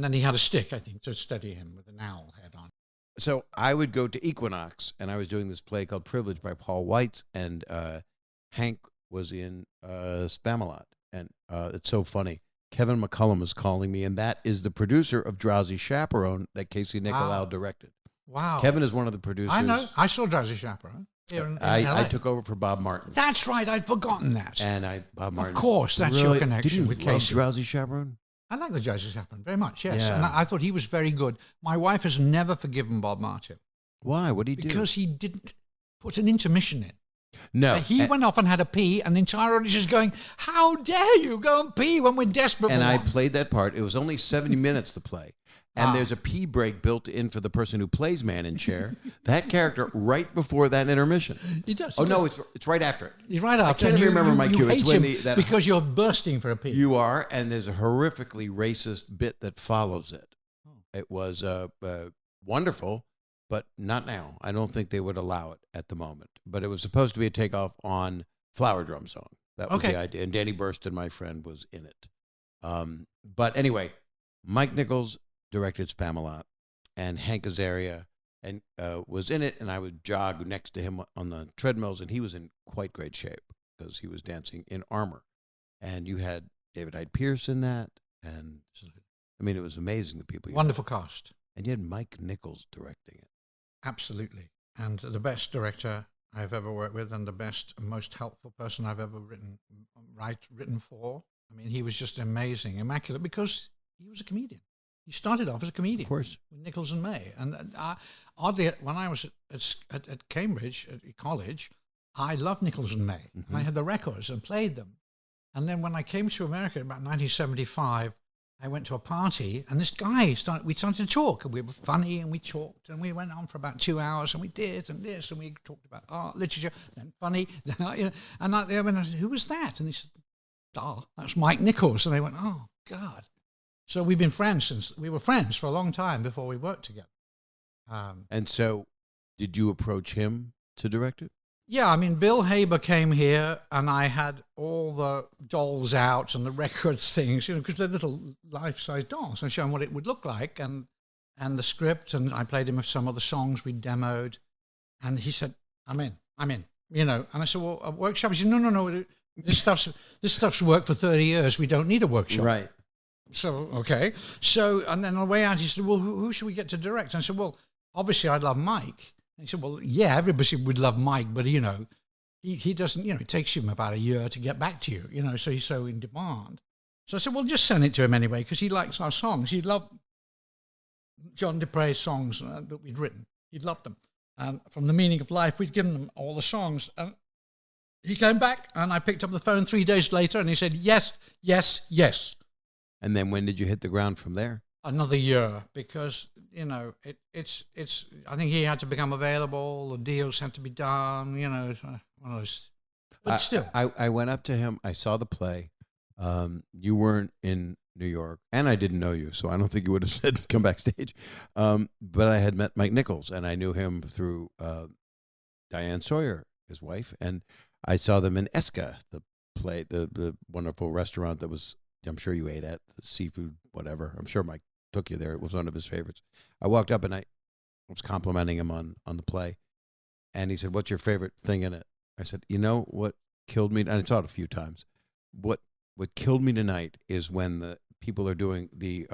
then he had a stick, I think, to steady him with an owl head on.
So I would go to Equinox, and I was doing this play called Privilege by Paul Weitz, and Hank was in Spamalot. And it's so funny. Kevin McCullum is calling me, and that is the producer of Drowsy Chaperone that Casey Nicolau directed.
Wow.
Kevin is one of the producers.
I know. I saw Drowsy Chaperone here in LA.
I took over for Bob Martin.
That's right. I'd forgotten that.
And Bob Martin.
Of course, that's your connection
Didn't
with
you love
Casey.
Drowsy Chaperone?
I like The Judge's Happened very much, yes.
Yeah.
And I thought he was very good. My wife has never forgiven Bob Martin.
Why? What did he do?
Because he didn't put an intermission in.
No.
He went off and had a pee, and the entire audience is going, how dare you go and pee when we're desperate
and
for
I
one?
played that part. It was only 70 minutes to play. And there's a pee break built in for the person who plays Man in Chair. That character right before that intermission.
He does.
Oh, no, it's right after it.
He's right after.
I can't even remember my cue.
Hate
It's when
him
that
because you're bursting for a pee.
You are, and there's a horrifically racist bit that follows it. It was wonderful, but not now. I don't think they would allow it at the moment. But it was supposed to be a takeoff on Flower Drum Song. That was the idea. And Danny Burston, my friend, was in it. But anyway, Mike Nichols directed Spamalot, and Hank Azaria and was in it, and I would jog next to him on the treadmills, and he was in quite great shape because he was dancing in armor. And you had David Hyde Pierce in that, and I mean, it was amazing, the people.
Wonderful cast.
And you had Mike Nichols directing it.
Absolutely. And the best director I've ever worked with, and the best, most helpful person I've ever written for. I mean, he was just amazing, immaculate, because he was a comedian. He started off as a comedian,
of course,
with Nichols and May. And oddly, when I was at Cambridge, at college, I loved Nichols and May.
Mm-hmm.
And I had the records and played them. And then when I came to America in about 1975, I went to a party, and this guy we started to talk, and we were funny, and we talked, and we went on for about 2 hours, and we did, and this, and we talked about art, literature, then funny, and I said, who was that? And he said, that's Mike Nichols. And they went, oh, God. So we were friends for a long time before we worked together.
And so, did you approach him to direct it?
Yeah, I mean, Bill Haber came here, and I had all the dolls out and the records things, because they're little life-size dolls. I showed him what it would look like, and the script, and I played him with some of the songs we demoed, and he said, I'm in, And I said, well, a workshop? He said, no, this stuff's worked for 30 years. We don't need a workshop.
Right.
So, okay. So, and then on the way out, he said, well, who should we get to direct? And I said, well, obviously I'd love Mike. And he said, well, yeah, everybody would love Mike, but, he doesn't, it takes him about a year to get back to you, so he's so in demand. So I said, well, just send it to him anyway, because he likes our songs. He'd love John Dupre's songs that we'd written. He'd love them. And from The Meaning of Life, we'd given him all the songs. And he came back, and I picked up the phone 3 days later, and he said, yes, yes, yes.
And then when did you hit the ground from there?
Another year, because, it's. I think he had to become available, the deals had to be done, it's one of those. But still.
I went up to him, I saw the play. You weren't in New York, and I didn't know you, so I don't think you would have said come backstage. But I had met Mike Nichols, and I knew him through Diane Sawyer, his wife, and I saw them in Esca, the play, the wonderful restaurant that was, I'm sure you ate at, the seafood, whatever. I'm sure Mike took you there. It was one of his favorites. I walked up and I was complimenting him on the play. And he said, what's your favorite thing in it? I said, what killed me? And I saw it a few times. What killed me tonight is when the people are doing the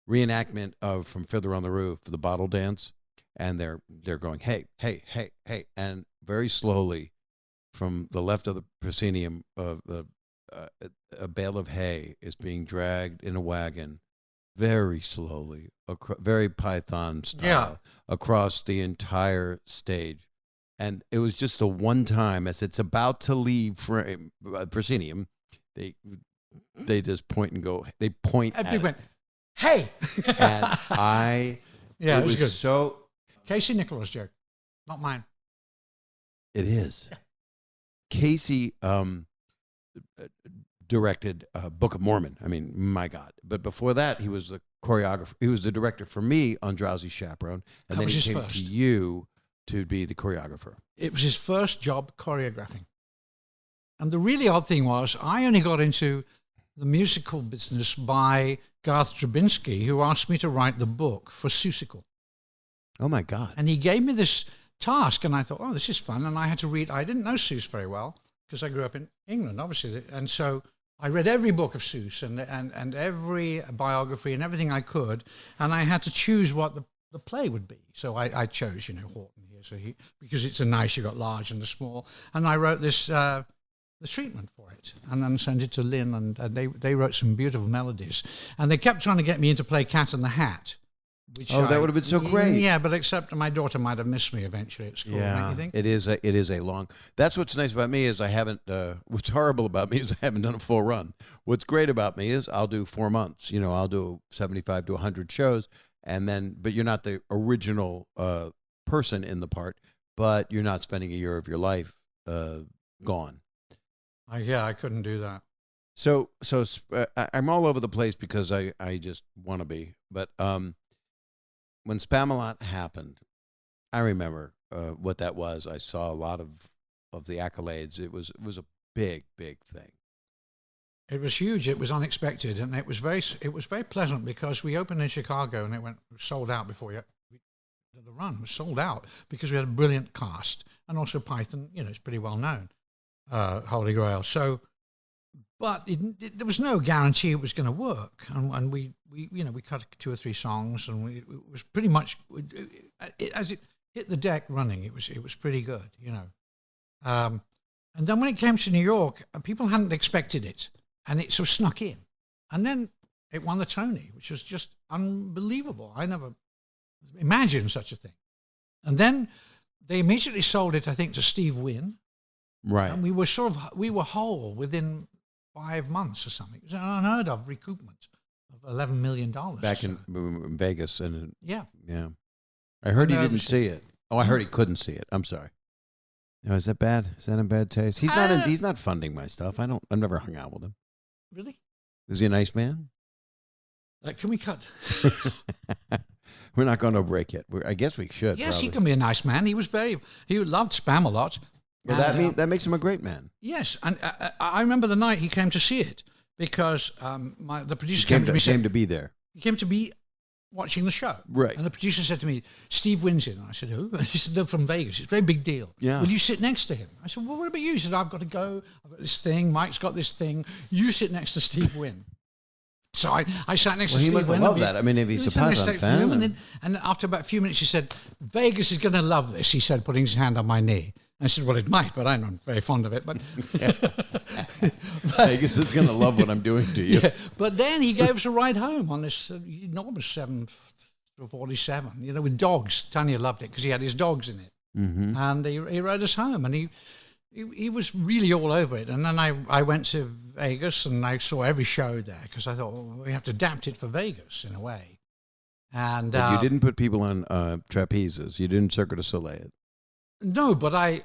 reenactment of From Fiddler on the Roof, the bottle dance. And they're going, hey, hey, hey, hey. And very slowly from the left of the proscenium of a bale of hay is being dragged in a wagon very slowly, very Python style, across the entire stage. And it was just a one time, as it's about to leave proscenium, they just point and go, they point at it.
Went, hey!
And
it was good.
So...
Casey Nicholas joke, not mine.
It is. Yeah. Casey directed Book of Mormon. I mean, my God. But before that, he was the choreographer. He was the director for me on Drowsy Chaperone. And then he came to you to be the choreographer.
It was his first job choreographing. And the really odd thing was, I only got into the musical business by Garth Drabinsky, who asked me to write the book for Seussical.
Oh, my God.
And he gave me this task, and I thought, oh, this is fun. And I had to read. I didn't know Seuss very well, because I grew up in England, obviously. And so I read every book of Seuss and every biography and everything I could. And I had to choose what the play would be. So I chose, Horton here. So because it's a nice, you got large and the small. And I wrote this the treatment for it, and then sent it to Lynn, and they wrote some beautiful melodies. And they kept trying to get me in to play Cat in the Hat. Which
that would have been so great.
Yeah, but except my daughter might have missed me eventually at school.
Yeah,
don't you think?
it is a long. That's what's nice about me is I haven't. What's horrible about me is I haven't done a full run. What's great about me is I'll do 4 months. I'll do 75 to 100 shows, and then. But you're not the original person in the part. But you're not spending a year of your life gone.
I couldn't do that.
So I'm all over the place because I just want to be. But when Spamalot happened, I remember what that was. I saw a lot of the accolades. It was a big thing.
It was huge. It was unexpected, and it was very pleasant because we opened in Chicago and it was sold out before the run was sold out because we had a brilliant cast, and also Python. It's pretty well known, Holy Grail. So, but there was no guarantee it was going to work, and we cut 2 or 3 songs, and it was pretty much as it hit the deck running. It was pretty good, And then when it came to New York, people hadn't expected it, and it sort of snuck in, and then it won the Tony, which was just unbelievable. I never imagined such a thing. And then they immediately sold it, I think, to Steve Wynn.
Right.
And we were whole within 5 months or something. It was an unheard of recoupment of $11 million.
Back in Vegas. And
yeah.
I heard he didn't see it. Oh, I heard he couldn't see it. I'm sorry. Is that bad? Is that in bad taste? He's not funding my stuff. I've never hung out with him.
Really?
Is he a nice man?
Can we cut?
We're not going to break yet. I guess we should.
Yes,
probably.
he can be a nice man. He loved Spamalot.
Well, that makes him a great man.
Yes, and I remember the night he came to see it because the producer came to me.
Came to be there.
He came to be watching the show.
Right.
And the producer said to me, Steve Wynn's in. And I said, who? And he said, they're from Vegas. It's a very big deal.
Yeah.
Will you sit next to him? I said, well, what about you? He said, I've got to go. I've got this thing. Mike's got this thing. You sit next to Steve Wynn. So I sat next to Steve Wynn.
He must love that. I mean, if he's a Python fan.
And after about a few minutes, he said, Vegas is going to love this, he said, putting his hand on my knee. I said, well, it might, but I'm not very fond of it. But
Vegas is going to love what I'm doing to you.
Yeah, but then he gave us a ride home on this enormous 747, with dogs. Tanya loved it because he had his dogs in it.
Mm-hmm.
And he rode us home, and he was really all over it. And then I went to Vegas, and I saw every show there because I thought, well, we have to adapt it for Vegas in a way. And
but you didn't put people on trapezes. You didn't Cirque du Soleil it.
No, but I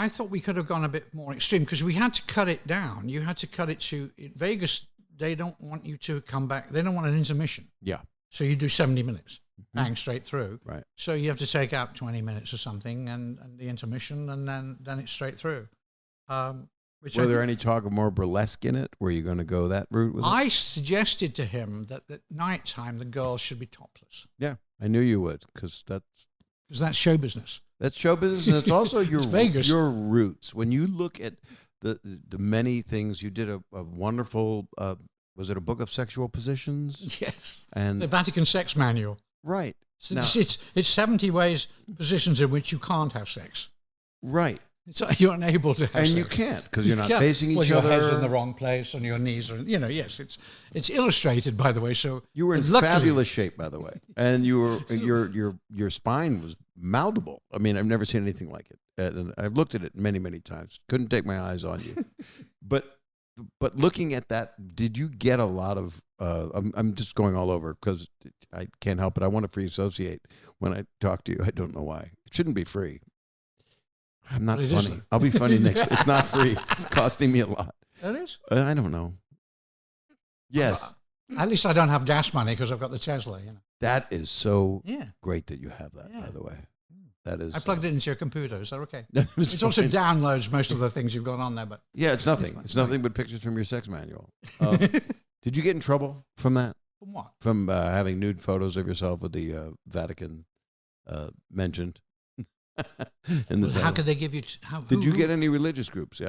thought we could have gone a bit more extreme because we had to cut it down. You had to cut it to Vegas. They don't want you to come back. They don't want an intermission.
Yeah.
So you do 70 minutes, bang straight through.
Right.
So you have to take out 20 minutes or something, and the intermission, and then it's straight through.
Were there any talk of more burlesque in it? Were you going to go that route with it?
I suggested to him that at night time the girls should be topless.
Yeah, I knew you would because
that's show business.
That's show business, and it's also
it's Vegas.
Your roots. When you look at the many things you did, a wonderful. Was it a book of sexual positions?
Yes.
And
the Vatican Sex Manual.
Right.
It's 70 positions in which you can't have sex.
Right.
So you're unable to have sex.
And you can't because you're not facing each
your
other.
Your head's in the wrong place and your knees are, yes, it's illustrated, by the way. So
you were in fabulous shape, by the way. And your spine was mountable. I mean, I've never seen anything like it. And I've looked at it many, many times. Couldn't take my eyes on you. But looking at that, did you get a lot of? I'm just going all over because I can't help it. I want to free associate when I talk to you. I don't know why. It shouldn't be free. I'm not funny.
Isn't.
I'll be funny next. It's not free. It's costing me a lot.
It is.
I don't know. Yes.
At least I don't have gas money because I've got the Tesla.
That is so great that you have that. By the way, that is.
I plugged it into your computer. Is that okay? It also downloads most of the things you've got on there, but
yeah, it's nothing. It's nothing but pictures from your sex manual. Did you get in trouble from that?
From what?
From having nude photos of yourself with the Vatican mentioned.
How could they give you?
Did you get any religious groups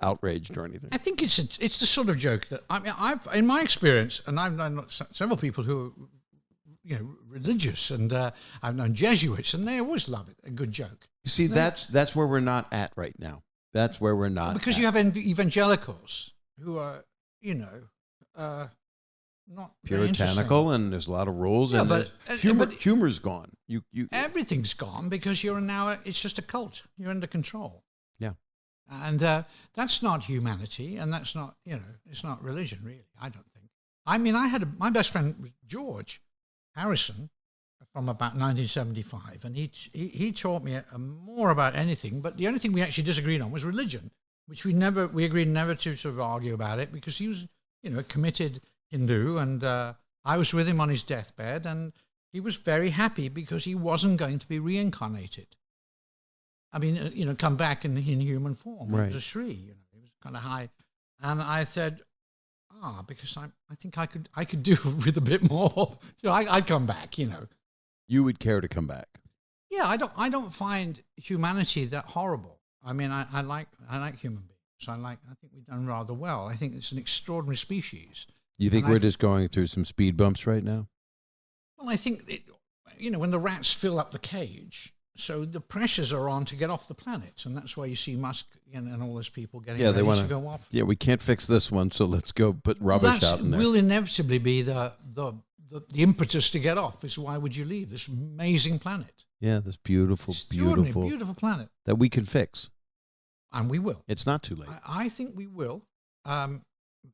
outraged or anything?
I think it's the sort of joke that I've in my experience, and I've known several people who are religious, and I've known Jesuits, and they always love it. A good joke.
You see, that's where we're not at right now. That's where we're not.
Because you have evangelicals who are, not very
puritanical, and there's a lot of rules,
Yeah,
and
but-
humor's gone. You
everything's gone because you're now, it's just a cult. You're under control.
Yeah.
And that's not humanity, and that's not, it's not religion, really, I don't think. I mean, my best friend was George Harrison from about 1975, and he taught me more about anything, but the only thing we actually disagreed on was religion, which we agreed never to sort of argue about it, because he was, a committed Hindu, and I was with him on his deathbed, and he was very happy because he wasn't going to be reincarnated. I mean, come back in human form.
Right.
He was a Shri, he was kind of high. And I said, because I think I could do with a bit more. I'd come back,
You would care to come back.
Yeah, I don't find humanity that horrible. I mean, I like human beings. I think we've done rather well. I think it's an extraordinary species.
You think we're just going through some speed bumps right now?
Well, I think when the rats fill up the cage, so the pressures are on to get off the planet, and that's why you see Musk and all those people getting ready to go off.
Yeah, we can't fix this one, so let's go put rubbish out in there.
Will inevitably be the impetus to get off. Is why would you leave this amazing planet?
Yeah, this beautiful
planet
that we can fix,
and we will.
It's not too late.
I think we will,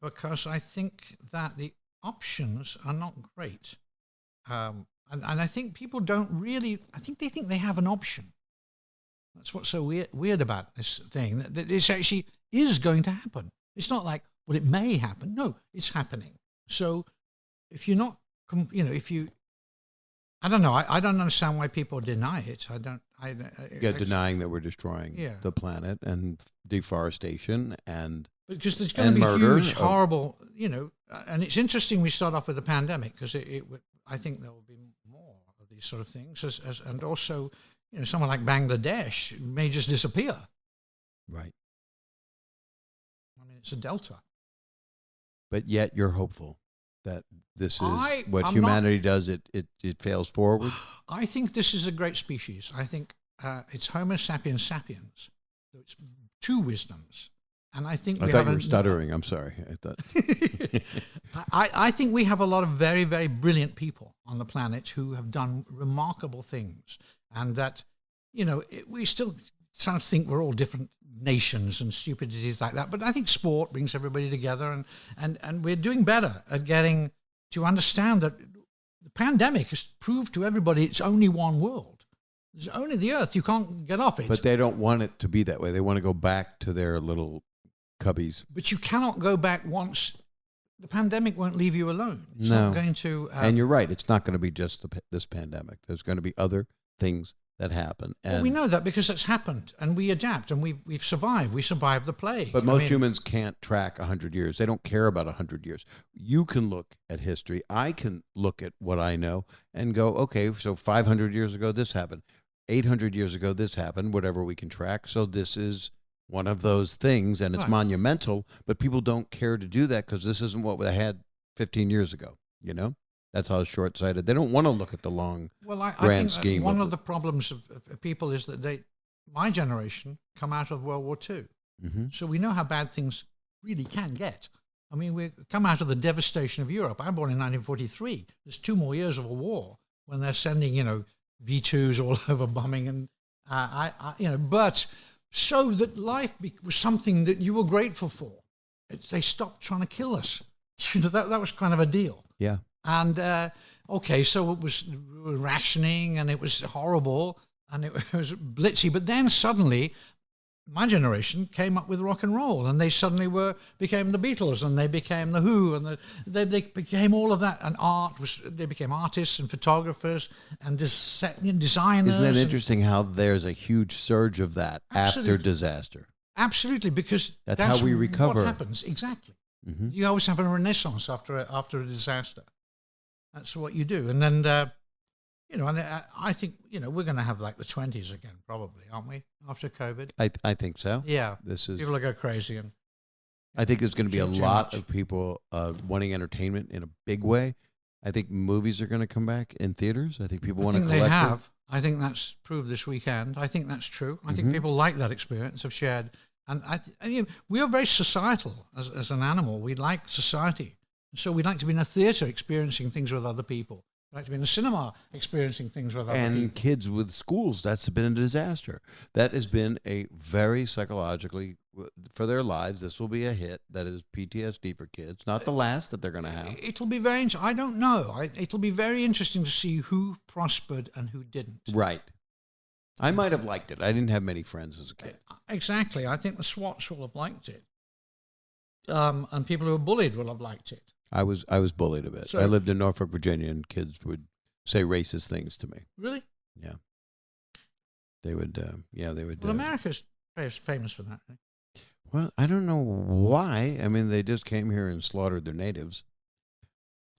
because I think that the options are not great. And I think people don't really, I think they think they have an option. That's what's so weird about this thing, that this actually is going to happen. It's not like, well, it may happen. No, it's happening. So if you're not, I don't know. I don't understand why people deny it.
Denying that we're destroying the planet and deforestation and
because there's going to be
murder.
Huge, horrible, and it's interesting we start off with the pandemic because I think there will be more of these sort of things, and also, someone like Bangladesh may just disappear.
Right.
I mean, it's a delta.
But yet you're hopeful that this is what humanity does. It fails forward.
I think this is a great species. I think it's Homo sapiens sapiens. So it's two wisdoms. And I think
I thought you were stuttering. I'm sorry. I thought.
I think we have a lot of very, very brilliant people on the planet who have done remarkable things, and that, we still sort of think we're all different nations and stupidities like that. But I think sport brings everybody together, and we're doing better at getting to understand that the pandemic has proved to everybody it's only one world. There's only the Earth. You can't get off it.
But they don't want it to be that way. They want to go back to their little cubbies.
But you cannot go back once. The pandemic won't leave you alone. It's
No.
not going to.
And you're right. It's not going to be just this pandemic. There's going to be other things that happen. And
well, we know that because it's happened, and we adapt, and we've survived. We survived the plague.
But most humans can't track 100 years. They don't care about 100 years. You can look at history. I can look at what I know and go, okay, so 500 years ago this happened. 800 years ago this happened, whatever we can track. So this is one of those things, and it's monumental, but people don't care to do that because this isn't what they had 15 years ago, That's how short-sighted. They don't want to look at the long,
I
grand
think
scheme.
One of the problems of people is that my generation come out of World War II.
Mm-hmm.
So we know how bad things really can get. I mean, we come out of the devastation of Europe. I'm born in 1943. There's 2 more years of a war when they're sending, V2s all over bombing. And, but so that life was something that you were grateful for. They stopped trying to kill us. That was kind of a deal.
Yeah.
And, so it was rationing and it was horrible and it was blitzy. But then suddenly, my generation came up with rock and roll, and they suddenly became the Beatles, and they became the Who, and they became all of that. And they became artists and photographers and designers.
Isn't that interesting how there's a huge surge of that after disaster?
Absolutely, because
that's how we recover.
What happens exactly? Mm-hmm. You always have a renaissance after a disaster. That's what you do, and then and I think we're going to have like the 20s again, probably, aren't we? After COVID,
I think so.
Yeah,
People
will go crazy, and
I think there's going to be a lot of people wanting entertainment in a big way. I think movies are going to come back in theaters. I think people want to collect.
They have. I think that's proved this weekend. I think that's true. I think people like that experience of shared. And we are very societal as an animal. We like society. So we'd like to be in a theatre experiencing things with other people. We'd like to be in a cinema experiencing things with other people.
And kids with schools, that's been a disaster. That has been a very psychologically, for their lives, this will be a hit. That is PTSD for kids. Not the last that they're going to have.
It'll be very, I don't know. It'll be very interesting to see who prospered and who didn't.
Right. I might have liked it. I didn't have many friends as a kid.
Exactly. I think the Swats will have liked it. And people who were bullied will have liked it.
I was bullied a bit.
So,
I lived in Norfolk, Virginia, and kids would say racist things to me.
Really?
Yeah. They would, they would.
Well, America's famous for that. Right?
Well, I don't know why. I mean, they just came here and slaughtered their natives.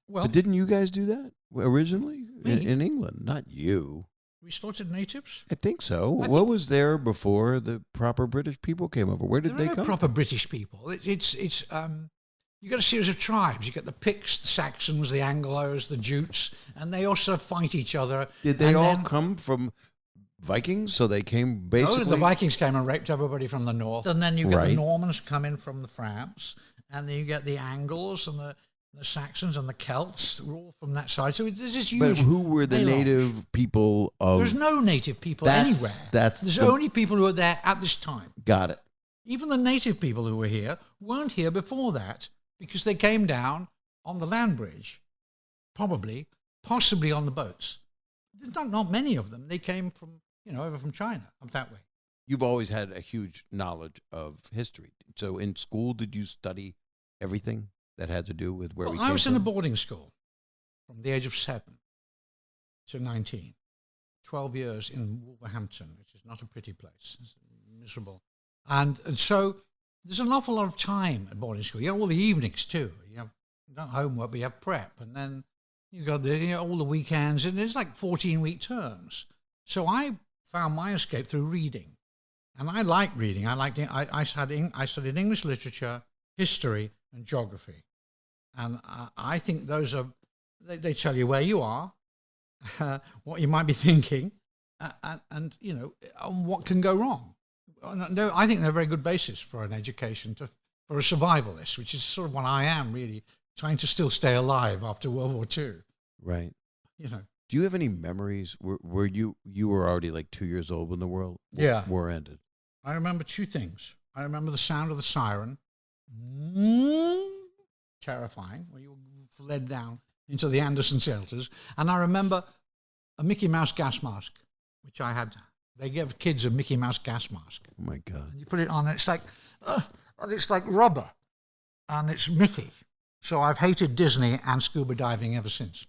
Well,
but didn't you guys do that originally
me?
in England? Not you.
We slaughtered natives?
I think so. What was there before the proper British people came over? Where did they come?
Proper British people. It's you got a series of tribes. You got the Picts, the Saxons, the Anglos, the Jutes, and they also fight each other.
Did they all come from Vikings? So they came basically.
No, the Vikings came and raped everybody from the north, and then you get the Normans coming from the France, and then you get the Angles and the Saxons and the Celts were all from that side. So this is huge.
But who were the native people of?
There's no native people anywhere. There's only people who are there at this time.
Got it.
Even the native people who were here weren't here before that because they came down on the land bridge, possibly on the boats. Not many of them. They came from, over from China, up that way.
You've always had a huge knowledge of history. So in school, did you study everything that had to do with where we came from?
I was in a boarding school from the age of 7 to 19. 12 years in Wolverhampton, which is not a pretty place. It's miserable. And so there's an awful lot of time at boarding school. You have all the evenings too. You have not homework, but you have prep. And then you got all the weekends. And there's like 14-week terms. So I found my escape through reading. And I like reading. I studied English literature, history, and geography. And I think those are, they tell you where you are, what you might be thinking, and what can go wrong. No, I think they're a very good basis for an education, for a survivalist, which is sort of what I am really, trying to still stay alive after World War II.
Right. Do you have any memories where you were already like 2 years old when the war ended?
I remember two things. I remember the sound of the siren. Terrifying, when you were led down into the Anderson shelters. And I remember a Mickey Mouse gas mask, which I had. They give kids a Mickey Mouse gas mask.
Oh my God.
And you put it on, and it's like rubber, and it's Mickey. So I've hated Disney and scuba diving ever since.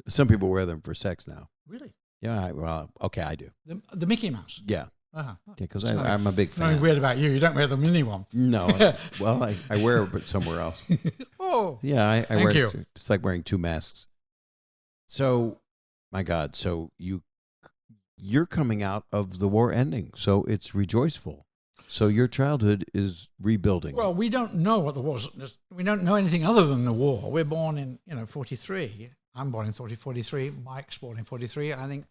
Some people wear them for sex now.
Really?
Yeah, okay, I do.
The Mickey Mouse?
Yeah.
Uh-huh.
Because I'm a big fan.
Nothing weird about you. You don't wear the mini one.
No. Well, I wear it, but somewhere else.
Oh.
Yeah, I
Thank
wear
you.
it. It's like wearing two masks. So, my God, so you're coming out of the war ending, so it's rejoiceful. So your childhood is rebuilding.
Well, we don't know what the war was. We don't know anything other than the war. We're born in 43. I'm born in 43. Mike's born in 43. I think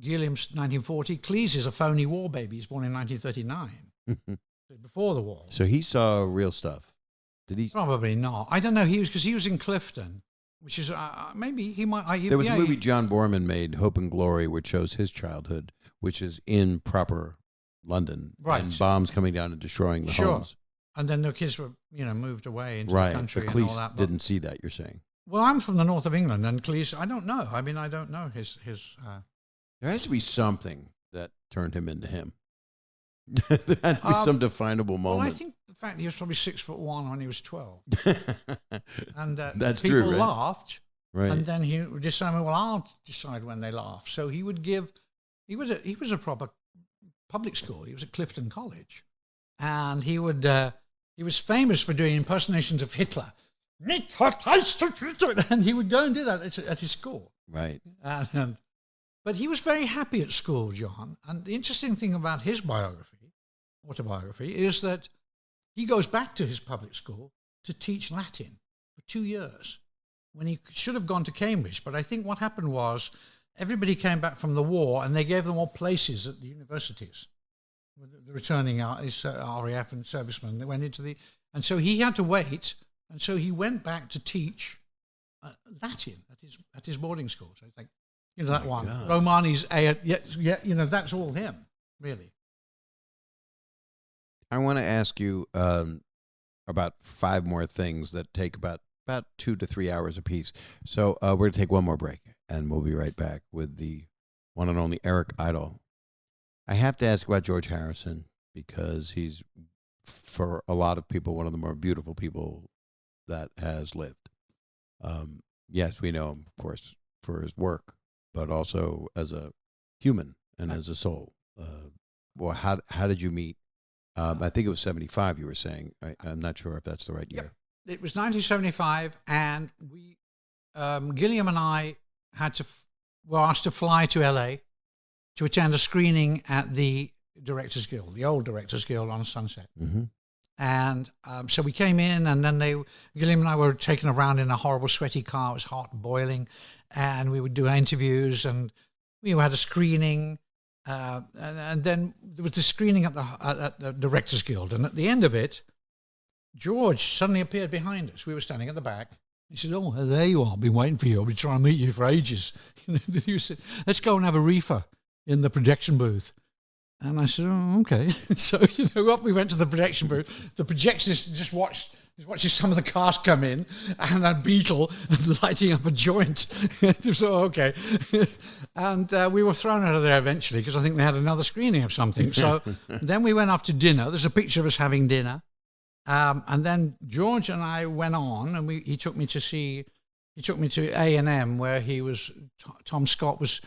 Gilliam's 1940. Cleese is a phony war baby. He's born in 1939, before the war.
So he saw real stuff. Did he?
Probably not. I don't know. Because he was in Clifton, which is maybe he might.
There was a movie John Borman made, Hope and Glory, which shows his childhood, which is in proper London,
right?
And bombs coming down and destroying the homes.
And then the kids were moved away into the country
but
and all that.
Cleese didn't see that. You're saying?
Well, I'm from the north of England, and Cleese, I don't know. I mean, I don't know his.
There has to be something that turned him into him. There had to be some definable moment.
Well, I think the fact he was probably 6'1" when he was 12, and
that's
people
true, right?
laughed,
right?
And then he decided, well, I'll decide when they laugh. So he would give. He was a proper public school. He was at Clifton College, and he would. He was famous for doing impersonations of Hitler. And he would go and do that at his school.
Right.
But he was very happy at school, John. And the interesting thing about his autobiography, is that he goes back to his public school to teach Latin for 2 years when he should have gone to Cambridge. But I think what happened was everybody came back from the war and they gave them all places at the universities. the returning RAF and servicemen that went into the, and so he had to wait, and so he went back to teach Latin at his boarding school. So it's like, that one, God. Romani's that's all him, really.
I want to ask you about 5 more things that take about 2 to 3 hours apiece. So we're going to take one more break, and we'll be right back with the one and only Eric Idle. I have to ask about George Harrison because he's, for a lot of people, one of the more beautiful people that has lived. Yes, we know him, of course, for his work, but also as a human and as a soul. Well, how did you meet? I think it was 75, you were saying. I'm not sure if that's the right year.
It was 1975, and we, Gilliam and I were asked to fly to LA to attend a screening at the Directors Guild, the old Directors Guild on Sunset.
Mm-hmm.
And so we came in, and then Gilliam and I were taken around in a horrible sweaty car. It was hot, boiling, and we would do interviews, and we had a screening. And then there was the screening at the Directors Guild, and at the end of it, George suddenly appeared behind us. We were standing at the back. He said, "Oh, there you are. I've been waiting for you. I've been trying to meet you for ages." He said, "Let's go and have a reefer in the projection booth." And I said, "Oh, okay." So, up we went to the projection booth. The projectionist just watches some of the cars come in, and a Beatle lighting up a joint. So, okay. And we were thrown out of there eventually because I think they had another screening of something. So then we went off to dinner. There's a picture of us having dinner. And then George and I went on, and he took me to A&M, where Tom Scott was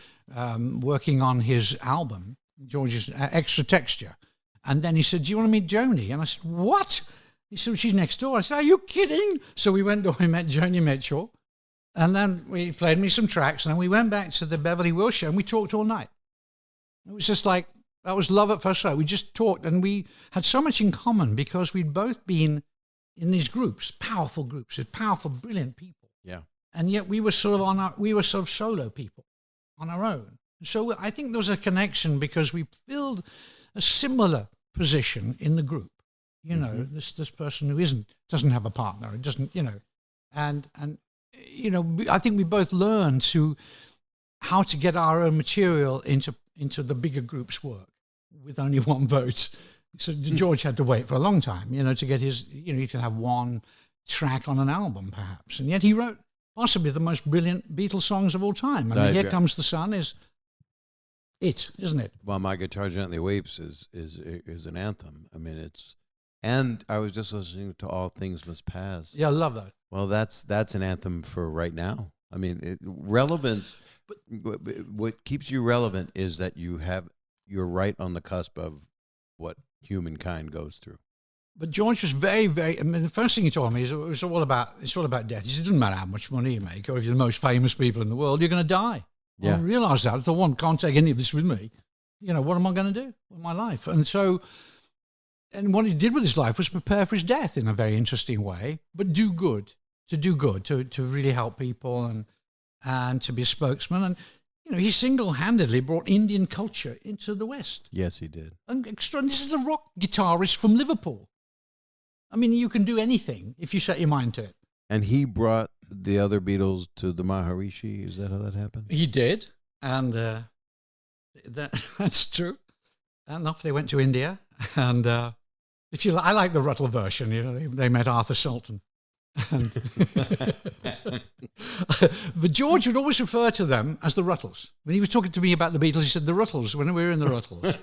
working on his album, George's Extra Texture. And then he said, "Do you want to meet Joni?" And I said, "What?" He said, "She's next door." I said, "Are you kidding?" So we went door and met Joni Mitchell. And then we played me some tracks, and then we went back to the Beverly Wilshire, and we talked all night. It was just like, that was love at first sight. We just talked, and we had so much in common because we'd both been in these groups, powerful groups, with powerful, brilliant people.
Yeah.
And yet we were sort of solo people on our own. So I think there was a connection because we filled a similar position in the group. This person who doesn't have a partner, it doesn't, and I think we both learned how to get our own material into the bigger group's work with only one vote. So George had to wait for a long time, to get his, he could have one track on an album perhaps. And yet he wrote possibly the most brilliant Beatles songs of all time. I mean, Here Comes the Sun isn't it?
Well, My Guitar Gently Weeps is an anthem. I mean, and I was just listening to All Things Must Pass.
Yeah, I love that.
Well, that's an anthem for right now. I mean, relevance. But what keeps you relevant is that you're right on the cusp of what humankind goes through.
But George was very, very. I mean, the first thing he told me is it's all about death. He said, "It doesn't matter how much money you make, or if you're the most famous people in the world, you're going to die." Yeah. I realised that. I thought, "One can't take any of this with me. What am I going to do with my life?" And what he did with his life was prepare for his death in a very interesting way, but do good, to really help people and to be a spokesman. And, he single-handedly brought Indian culture into the West.
Yes, he did.
And this is a rock guitarist from Liverpool. I mean, you can do anything if you set your mind to it.
And he brought the other Beatles to the Maharishi. Is that how that happened?
He did. And that's true. And off they went to India. And I like the Rutles version. They met Arthur Sultan. But George would always refer to them as the Rutles. When he was talking to me about the Beatles, he said the Rutles when we were in the Rutles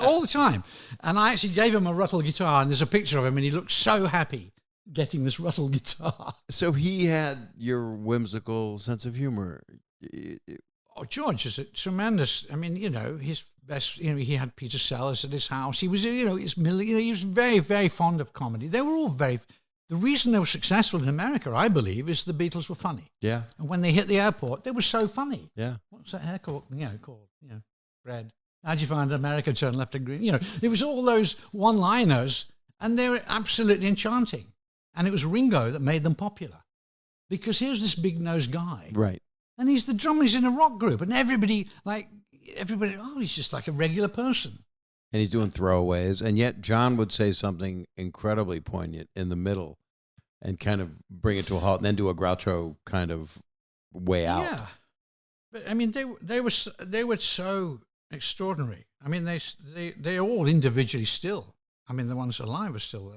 all the time. And I actually gave him a Rutles guitar, and there's a picture of him, and he looked so happy getting this Rutles guitar.
So he had your whimsical sense of humor.
Oh, George is a tremendous. I mean, his best. He had Peter Sellers at his house. He was, he was very, very fond of comedy. They were all very. The reason they were successful in America, I believe, is the Beatles were funny.
Yeah.
And when they hit the airport, they were so funny.
Yeah.
What's that hair called? Fred. How'd you find America turn left and green? It was all those one-liners, and they were absolutely enchanting. And it was Ringo that made them popular, because here's this big-nosed guy.
Right.
And he's the drummer. He's in a rock group, and everybody, oh, he's just like a regular person.
And he's doing throwaways. And yet John would say something incredibly poignant in the middle and kind of bring it to a halt and then do a Groucho kind of way out.
Yeah. But I mean, they were so extraordinary. I mean, they're all individually still. I mean, the ones alive are still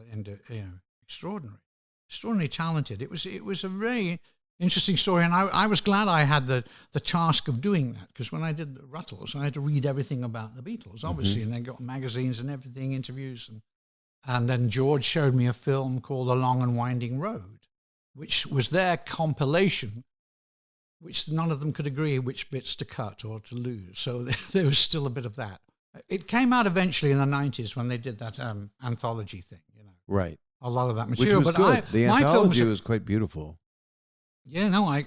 extraordinarily talented. It was a very interesting story, and I was glad I had the task of doing that, because when I did the Rutles, I had to read everything about the Beatles, obviously, and then got magazines and everything, interviews, and then George showed me a film called The Long and Winding Road, which was their compilation, which none of them could agree which bits to cut or to lose. So there was still a bit of that. It came out eventually in the 90s when they did that anthology thing,
Right.
A lot of that material.
Which was good. The anthology was quite beautiful.
Yeah, no,
I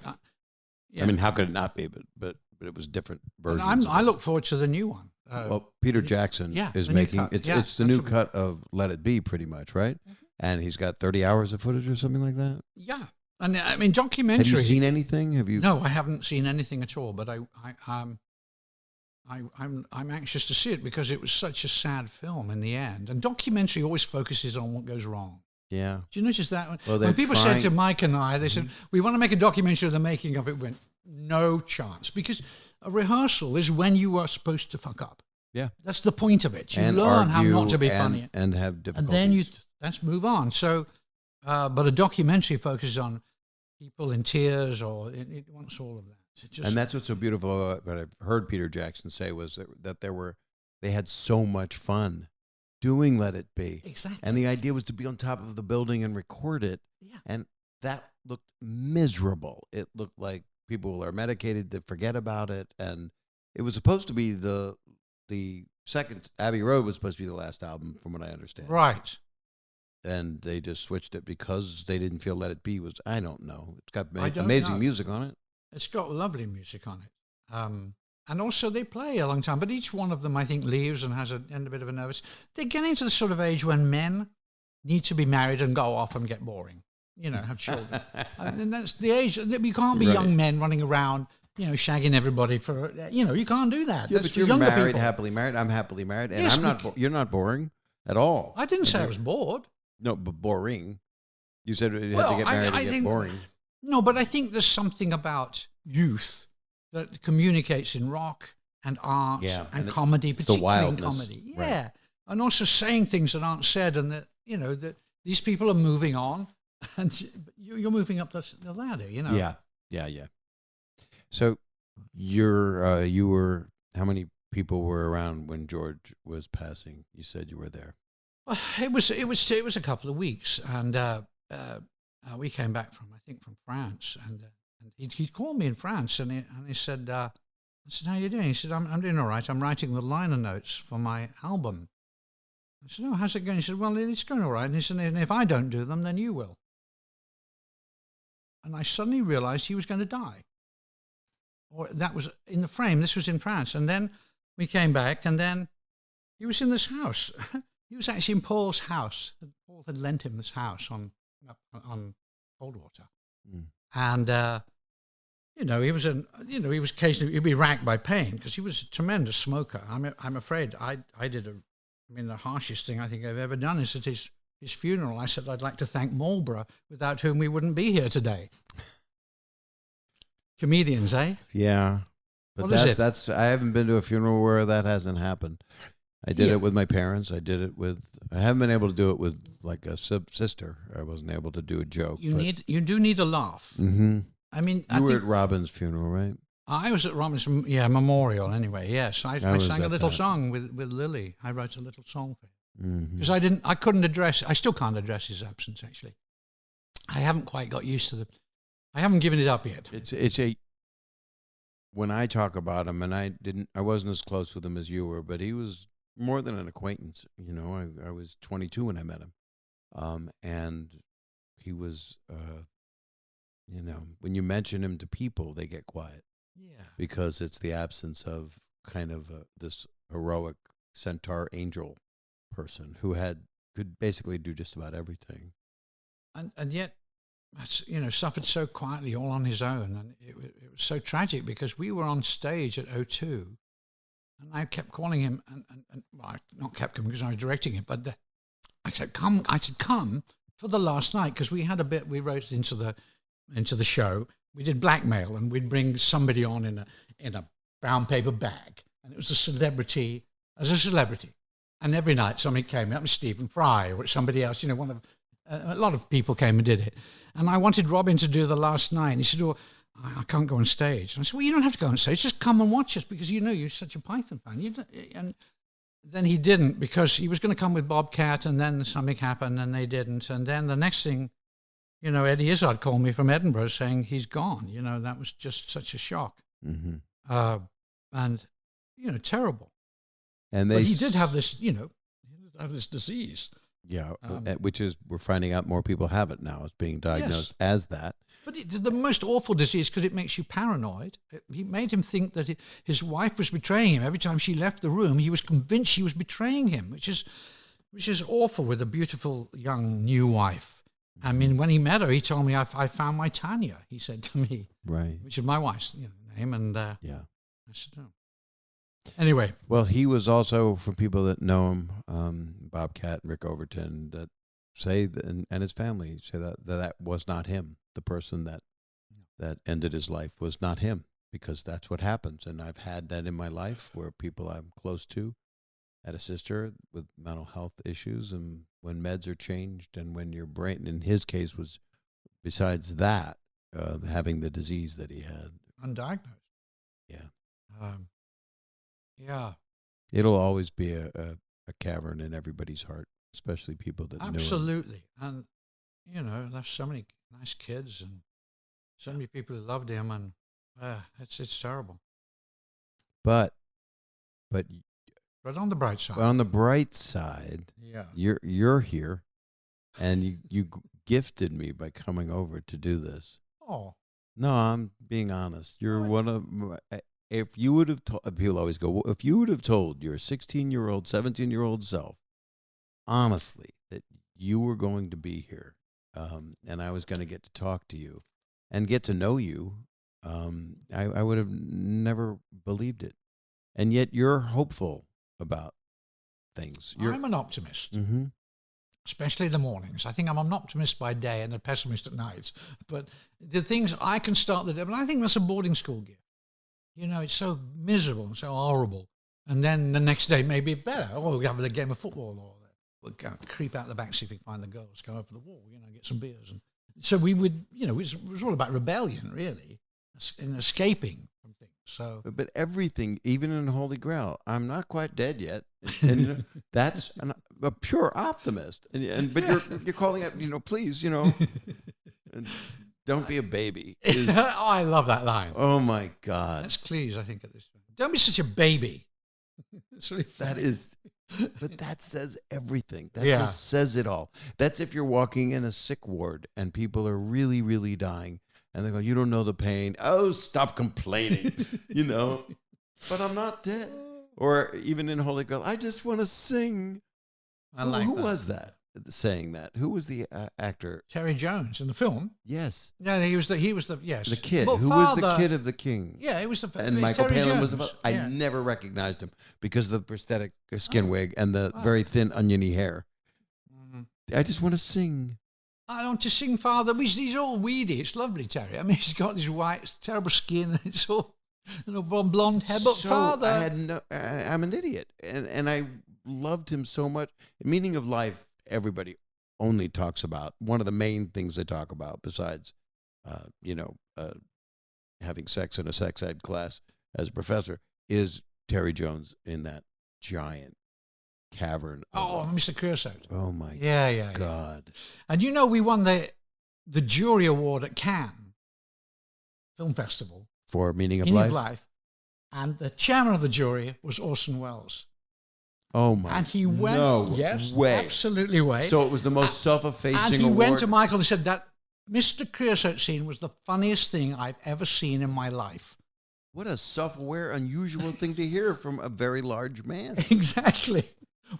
mean, how could it not be? But it was different versions.
And I look forward to the new one.
Well, Peter Jackson is making it's the new cut of Let It Be, pretty much, right? Mm-hmm. And he's got 30 hours of footage or something like that.
Yeah, and I mean, documentary.
Have you seen anything? Have you?
No, I haven't seen anything at all. But I'm anxious to see it, because it was such a sad film in the end. And documentary always focuses on what goes wrong.
Yeah.
Do you notice that?
Well,
when people said to Mike and I, they said, we want to make a documentary of the making of it. We went, no chance. Because a rehearsal is when you are supposed to fuck up.
Yeah.
That's the point of it. You
and
learn how not to be funny.
And have difficulties.
And then let's move on. So, but a documentary focuses on people in tears, or it wants all of that.
And that's what's so beautiful about what I've heard Peter Jackson say was that they had so much fun doing Let It Be.
Exactly.
And the idea was to be on top of the building and record it.
Yeah.
And that looked miserable. It looked like people are medicated to forget about it. And it was supposed to be the second, Abbey Road was supposed to be the last album, from what I understand.
Right.
And they just switched it because they didn't feel Let It Be was, I don't know. It's got amazing music on it.
It's got lovely music on it. And also they play a long time, but each one of them, I think, leaves and has a bit of a nervous. They're getting to the sort of age when men need to be married and go off and get boring, have children. And that's the age. You can't be young men running around, shagging everybody for, you can't do that.
Yeah,
that's
but you're married, people. Happily married. I'm happily married. And
yes,
I'm not, you're not boring at all.
I didn't say I was bored.
No, but boring. You said you had to get married and get boring.
No, but I think there's something about youth that communicates in rock and art and comedy, particularly in comedy. Yeah. Right. And also saying things that aren't said, and that, that these people are moving on and you're moving up the ladder,
Yeah. So you were, how many people were around when George was passing? You said you were there.
Well, it was a couple of weeks, and we came back from France, and he called me in France, and he said, I said, how you doing? He said, I'm doing all right. I'm writing the liner notes for my album. I said, oh, how's it going? He said, well, it's going all right. And he said, and if I don't do them, then you will. And I suddenly realized he was going to die. Or that was in the frame. This was in France. And then we came back, and then he was in this house. He was actually in Paul's house. Paul had lent him this house on Coldwater. Mm. And, he was occasionally, he'd be racked by pain because he was a tremendous smoker. I'm afraid the harshest thing I think I've ever done is at his funeral. I said, I'd like to thank Marlborough, without whom we wouldn't be here today. Comedians, eh?
Yeah. But I haven't been to a funeral where that hasn't happened. I did it with my parents. I haven't been able to do it with like a sister. I wasn't able to do a joke.
You do need a laugh.
Mm-hmm.
I mean,
you were at Robin's funeral, right?
I was at Robin's, memorial anyway. Yes, I sang a little song with Lily. I wrote a little song for him because I still can't address his absence. Actually, I haven't quite got used to I haven't given it up yet.
When I talk about him, and I wasn't as close with him as you were, but he was more than an acquaintance. I was 22 when I met him, and he was. When you mention him to people, they get quiet.
Yeah.
Because it's the absence of kind of this heroic centaur angel person who could basically do just about everything.
And yet, suffered so quietly all on his own. And it was so tragic because we were on stage at O2 And I kept calling him, and well, I not kept him because I was directing it, but I said, come for the last night, because we had a bit, we wrote it into the show. We did blackmail, and we'd bring somebody on in a brown paper bag, and it was a celebrity. And every night somebody came up, Stephen Fry or somebody else, a lot of people came and did it. And I wanted Robin to do the last night. And he said, "Oh, I can't go on stage." And I said, "Well, you don't have to go on stage. Just come and watch us, because you're such a Python fan." And then he didn't, because he was going to come with Bobcat, and then something happened and they didn't. And then the next thing, Eddie Izzard called me from Edinburgh saying he's gone. That was just such a shock.
Mm-hmm.
And, terrible.
And
but he did have this, disease.
Yeah, which is, we're finding out more people have it now. It's being diagnosed as that.
But it's the most awful disease, because it makes you paranoid. He made him think that his wife was betraying him. Every time she left the room, he was convinced she was betraying him, which is awful with a beautiful young new wife. I mean, when he met her, he told me, I found my Tanya, he said to me.
Right.
Which is my wife's name. And
yeah.
I said, oh. Anyway.
Well, he was also, for people that know him, Bobcat and Rick Overton, that say, and his family say that was not him. The person that ended his life was not him, because that's what happens. And I've had that in my life, where people I'm close to had a sister with mental health issues, and when meds are changed, and when your brain, in his case, was, besides that, having the disease that he had.
Undiagnosed.
Yeah.
Yeah.
It'll always be a cavern in everybody's heart, especially people that
Absolutely. Knew him. And, there's so many nice kids and so many people who loved him, and it's terrible.
But
on the bright side.
On the bright side,
yeah,
you're here, and you gifted me by coming over to do this.
Oh.
No, I'm being honest. You're one of my, if you would have told, people always go, well, if you would have told your 16-year-old, 17-year-old self, honestly, that you were going to be here, and I was going to get to talk to you and get to know you, I would have never believed it. And yet you're hopeful about things.
I'm an optimist, especially in the mornings. I think I'm an optimist by day and a pessimist at night. But the things I can start the day, but I think that's a boarding school gift. It's so miserable and so horrible. And then the next day maybe better. Oh, we have a game of football, or we'll go, creep out the back, see if we can find the girls, go over the wall, get some beers. And so we would, it was all about rebellion, really, and escaping from things. So,
but everything, even in Holy Grail, I'm not quite dead yet, and that's a pure optimist. But you're calling it, please, and don't be a baby.
I love that line.
Oh my God,
that's Cleese, I think, at this point. Don't be such a baby. It's really
that is, but that says everything. That just says it all. That's if you're walking in a sick ward and people are really, really dying. And they go, you don't know the pain. Oh, stop complaining, But I'm not dead. Or even in Holy Grail, I just want to sing. Who was that saying that? Who was the actor?
Terry Jones in the film.
Yes.
Yeah, he was the yes.
The kid.
Well,
who was the kid of the king?
Yeah, it was the
and Michael
Terry
Palin
Jones.
was the I never recognized him because of the prosthetic skin wig and the very thin oniony hair. I just want to sing.
I don't just sing, Father. He's all weedy. It's lovely, Terry. I mean, he's got this white, terrible skin. It's all, blonde hair. But
so
Father,
I'm an idiot, and I loved him so much. Meaning of life. Everybody only talks about one of the main things they talk about, besides, having sex in a sex ed class as a professor, is Terry Jones in that giant cavern.
Mr. Creosote.
Oh my God.
And we won the jury award at Cannes Film Festival
for Meaning of
Life. And the chairman of the jury was Orson Welles.
Oh my!
And he went.
No
yes,
way.
Absolutely way.
So it was the most self-effacing.
And he
award.
went to Michael and said that Mr. Creosote scene was the funniest thing I've ever seen in my life.
What a self-aware, unusual thing to hear from a very large man.
Exactly.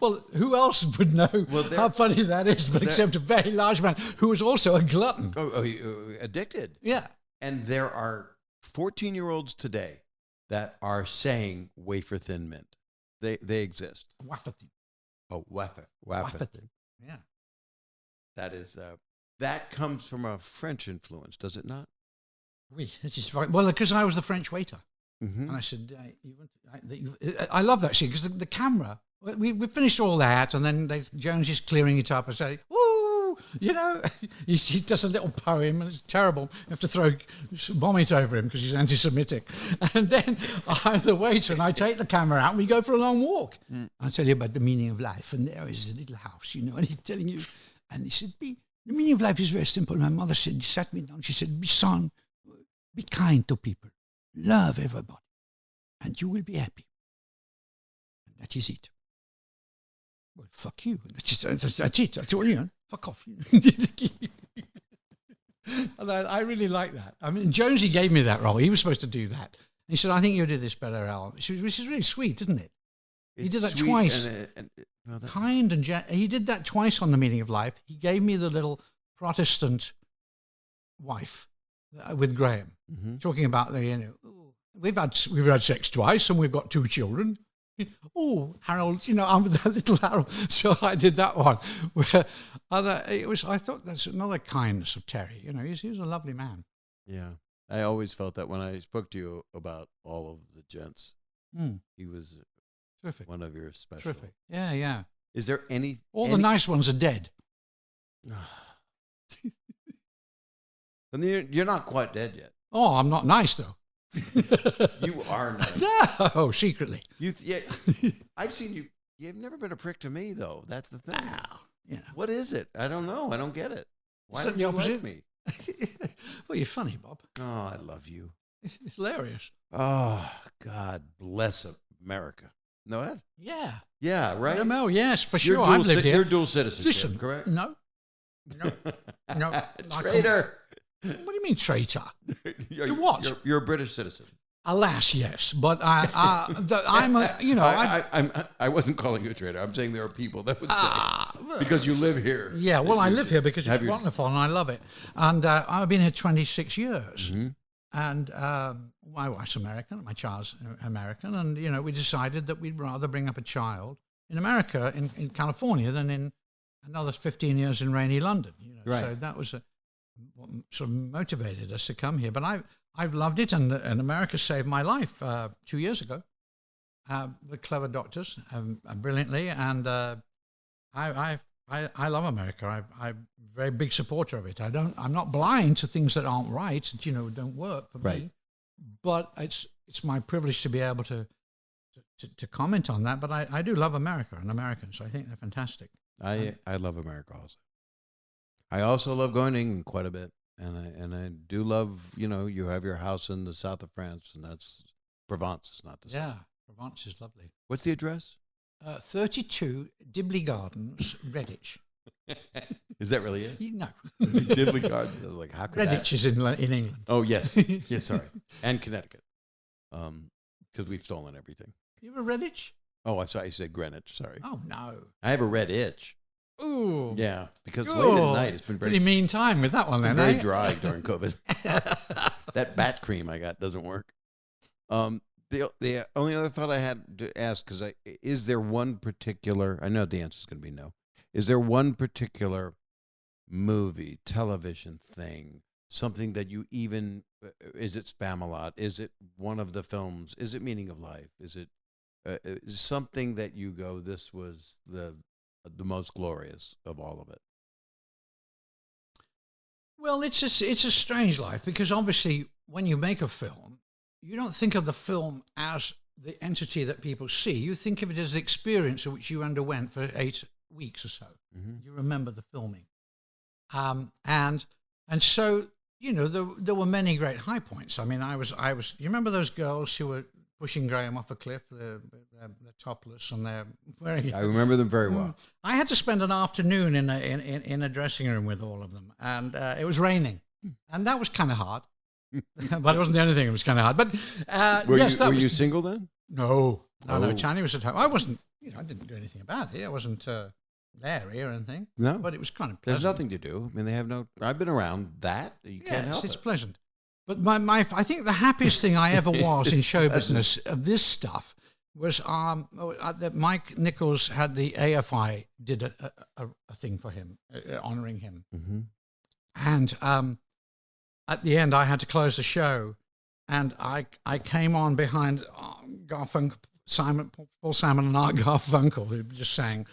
Well, who else would know how funny that is, but except a very large man who was also a glutton.
Addicted.
Yeah.
And there are 14-year-olds today that are saying wafer thin mint. They exist.
Wafer thin.
Oh, wafer
Wafer
thin.
Yeah.
That is that comes from a French influence, does it not?
Oui, that is right. Well, because I was the French waiter.
Mm-hmm.
And I said, I love that scene because the camera, we finished all that and then Jones is clearing it up and saying, woo, you know, he does a little poem and it's terrible. You have to throw vomit over him because he's anti-Semitic. And then I'm the waiter and I take the camera out and we go for a long walk. I tell you about the meaning of life. And there is a little house, you know, and he's telling you, and he said, the meaning of life is very simple. My mother said, she sat me down, she said, son, be kind to people. Love everybody, and you will be happy. And that is it. Well, fuck you. That's it. That's all, you know. Fuck off. And I really like that. I mean, Jonesy gave me that role. He was supposed to do that. And he said, I think you'll do this better, Al. Which is really sweet, isn't it? He did that twice. Kind and he did that twice on The Meaning of Life. He gave me the little Protestant wife with Graham, talking about the, you know, we've had sex twice and we've got 2 children. Oh, Harold, you know, I'm with that little Harold. So I did that one. Where I thought that's another kindness of Terry. You know, he was a lovely man.
Yeah, I always felt that when I spoke to you about all of the gents, he was
terrific.
One of your special.
Terrific. Yeah, yeah.
Is there any?
All the nice ones are dead.
And you're not quite dead yet.
Oh, I'm not nice though.
You are nice.
No, secretly.
I've seen you. You've never been a prick to me though. That's the thing.
Yeah.
What is it? I don't know. I don't get it. Why don't
the
you
opposite?
like me?
Well, you're funny, Bob.
Oh, I love you.
It's hilarious.
Oh, God bless America. Know that?
Yeah.
Yeah, right?
ML, yes, for sure. I've lived here.
You're dual citizenship,
Listen,
correct?
No.
Traitor.
What do you mean traitor? To what?
You're a British citizen.
Alas, yes, but I'm a, you know,
I wasn't calling you a traitor. I'm saying there are people that would say because you live here.
Yeah, well, I live here because it's wonderful and I love it, and I've been here 26 years, and my wife's American, my child's American, and you know, we decided that we'd rather bring up a child in America, in California, than in another 15 years in rainy London. You know,
right.
So that was what sort of motivated us to come here, but I've loved it, and America saved my life 2 years ago. The clever doctors, brilliantly, and I love America. I'm a very big supporter of it. I'm not blind to things that aren't right, you know, don't work for me. But it's my privilege to be able to comment on that. But I do love America and Americans. I think they're fantastic.
I love America also. I also love going to England quite a bit. And I do love, you know, you have your house in the south of France, and that's Provence. It's not the south.
Yeah, Provence is lovely.
What's the address?
32 Dibley Gardens, Redditch.
Is that really it?
No.
Dibley Gardens. I was like, how could
Redditch is in England.
Oh, yes. Yes, sorry. And Connecticut. Because we've stolen everything.
You have a Redditch?
Oh, I said Greenwich. Sorry.
Oh, no.
I have a red itch.
Ooh.
Yeah, because late at night it's been very...
Pretty mean time with that one then,
very dry during COVID. That bat cream I got doesn't work. The only other thought I had to ask, because is there one particular... I know the answer is going to be no. Is there one particular movie, television thing, something that you even... Is it Spamalot? Is it one of the films? Is it Meaning of Life? Is it something that you go, this was the most glorious of all of it?
Well, it's a strange life, because obviously when you make a film, you don't think of the film as the entity that people see. You think of it as the experience of which you underwent for 8 weeks or so. You remember the filming. And so, you know, there were many great high points. I mean, I was. You remember those girls who were pushing Graham off a cliff? They're topless and they're wearing... I
remember them very well.
I had to spend an afternoon in a dressing room with all of them, and it was raining, and that was kind of hard. But it wasn't the only thing that was kind of hard. But
were you single then?
No. Chani was at home. I wasn't. You know, I didn't do anything about it. I wasn't Larry or anything.
No,
but it was kind of pleasant.
There's nothing to do. I mean, they have no... I've been around that. You can't help it.
It's pleasant. But I think the happiest thing I ever was in show business of this stuff was that Mike Nichols had the AFI did a thing for him, honoring him.
Mm-hmm.
And at the end, I had to close the show, and I came on behind Garfunkel, Paul Simon and Art Garfunkel, who just sang,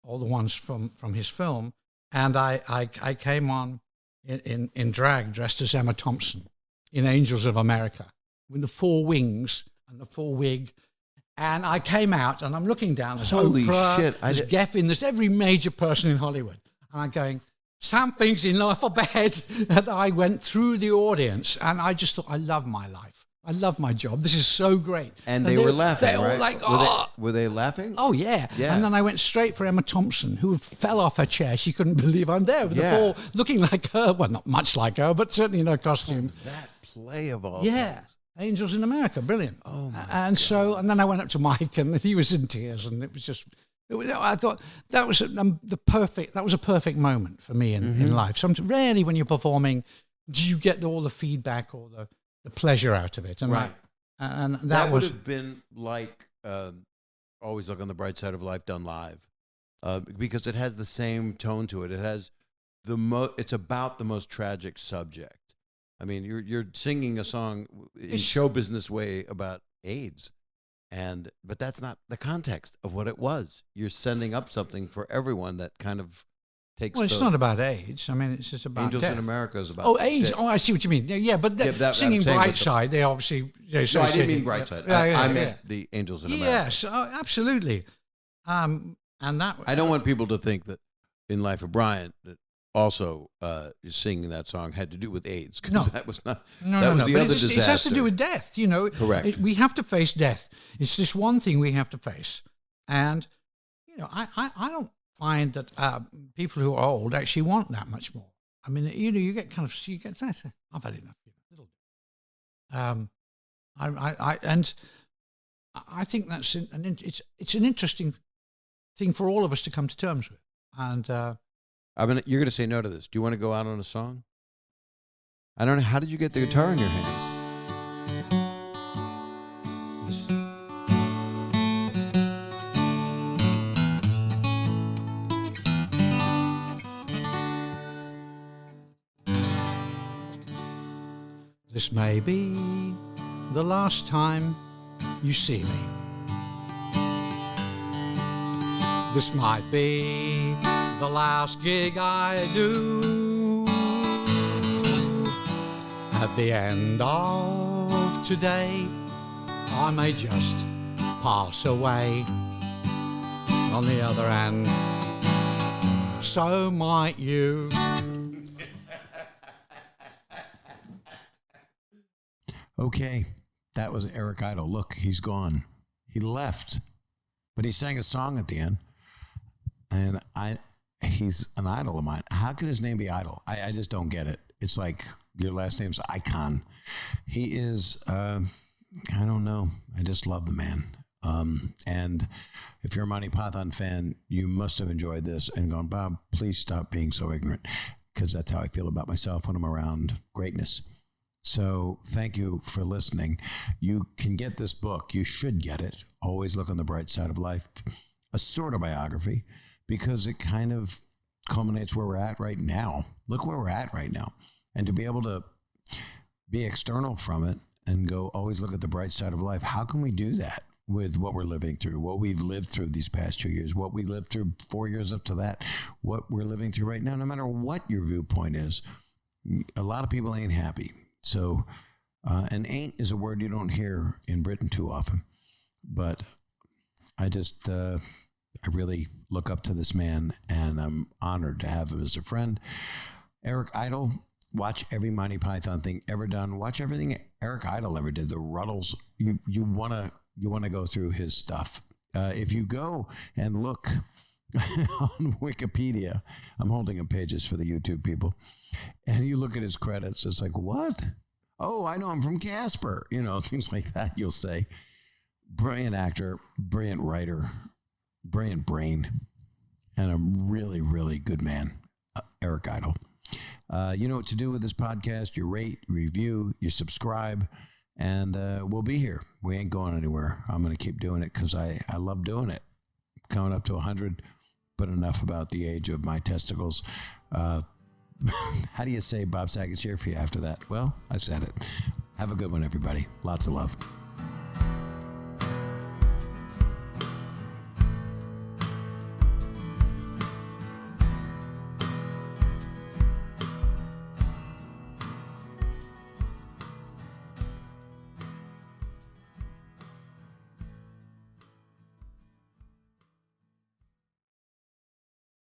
all the ones from his film, and I came on in drag, dressed as Emma Thompson in Angels of America, with the 4 wings and the 4 wig. And I came out, and I'm looking down. There's
Holy
Oprah,
shit.
there's Geffen, there's every major person in Hollywood. And I'm going, something's in life are bad. And I went through the audience, and I just thought, I love my life. I love my job. This is so great.
And they were laughing,
they
right?
all like,
Were they laughing?
Oh, yeah. And then I went straight for Emma Thompson, who fell off her chair. She couldn't believe I'm there with the ball, looking like her. Well, not much like her, but certainly in her costume.
That play of all
things. Angels in America, brilliant.
Oh, my
God. And then I went up to Mike, and he was in tears, and it was just... I thought that was a perfect moment for me in life. Rarely when you're performing do you get all the feedback or the pleasure out of it. And
right.
That
would have been like Always Look on the Bright Side of Life done live, because it has the same tone to it. It has it's about the most tragic subject. I mean, you're singing a song in show business way about AIDS. But that's not the context of what it was. You're sending up something for everyone that kind of takes.
Well, it's not about AIDS. I mean, it's just about
Angels
death.
in America is about.
AIDS.
Death.
Oh, I see what you mean. Yeah, but singing Brightside, they obviously.
No, I didn't mean Brightside. I meant the Angels in America.
Yes, absolutely. And that.
I don't want people to think that in Life of Brian that also singing that song had to do with AIDS, because that was not. That was the other disaster.
It has to do with death.
Correct.
We have to face death. It's this one thing we have to face, and I don't find that people who are old actually want that much more. I mean, you get that. I've had enough. I think that's it's an interesting thing for all of us to come to terms with, and.
You're going to say no to this. Do you want to go out on a song? I don't know. How did you get the guitar in your hands?
This may be the last time you see me. This might be the last gig I do. At the end of today, I may just pass away. On the other hand, so might you.
Okay, that was Eric Idle. Look, he's gone. He left, but he sang a song at the end, and he's an idol of mine. How could his name be Idol? I just don't get it. It's like your last name's Icon. He is, I don't know. I just love the man. And if you're a Monty Python fan, you must have enjoyed this and gone, Bob, please stop being so ignorant, because that's how I feel about myself when I'm around greatness. So thank you for listening. You can get this book. You should get it. Always Look on the Bright Side of Life, a sort of biography, because it kind of culminates where we're at right now. Look where we're at right now. And to be able to be external from it and go, always look at the bright side of life. How can we do that with what we're living through, what we've lived through these past 2 years, what we lived through 4 years up to that, what we're living through right now, no matter what your viewpoint is? A lot of people ain't happy. So, and ain't is a word you don't hear in Britain too often. But I just, I really look up to this man, and I'm honored to have him as a friend. Eric Idle, watch every Monty Python thing ever done. Watch everything Eric Idle ever did. The Rutles. You wanna go through his stuff. If you go and look on Wikipedia, I'm holding up pages for the YouTube people, and you look at his credits, it's like, what? Oh, I know him from Casper. Things like that. You'll say, brilliant actor, brilliant writer, brilliant brain, and a really, really good man, Eric Idle. You know what to do with this podcast. You rate, review, you subscribe, and we'll be here. We ain't going anywhere. I'm going to keep doing it because I love doing it. Coming up to 100, but enough about the age of my testicles. How do you say Bob Saget's here for you after that? Well, I said it. Have a good one, everybody. Lots of love.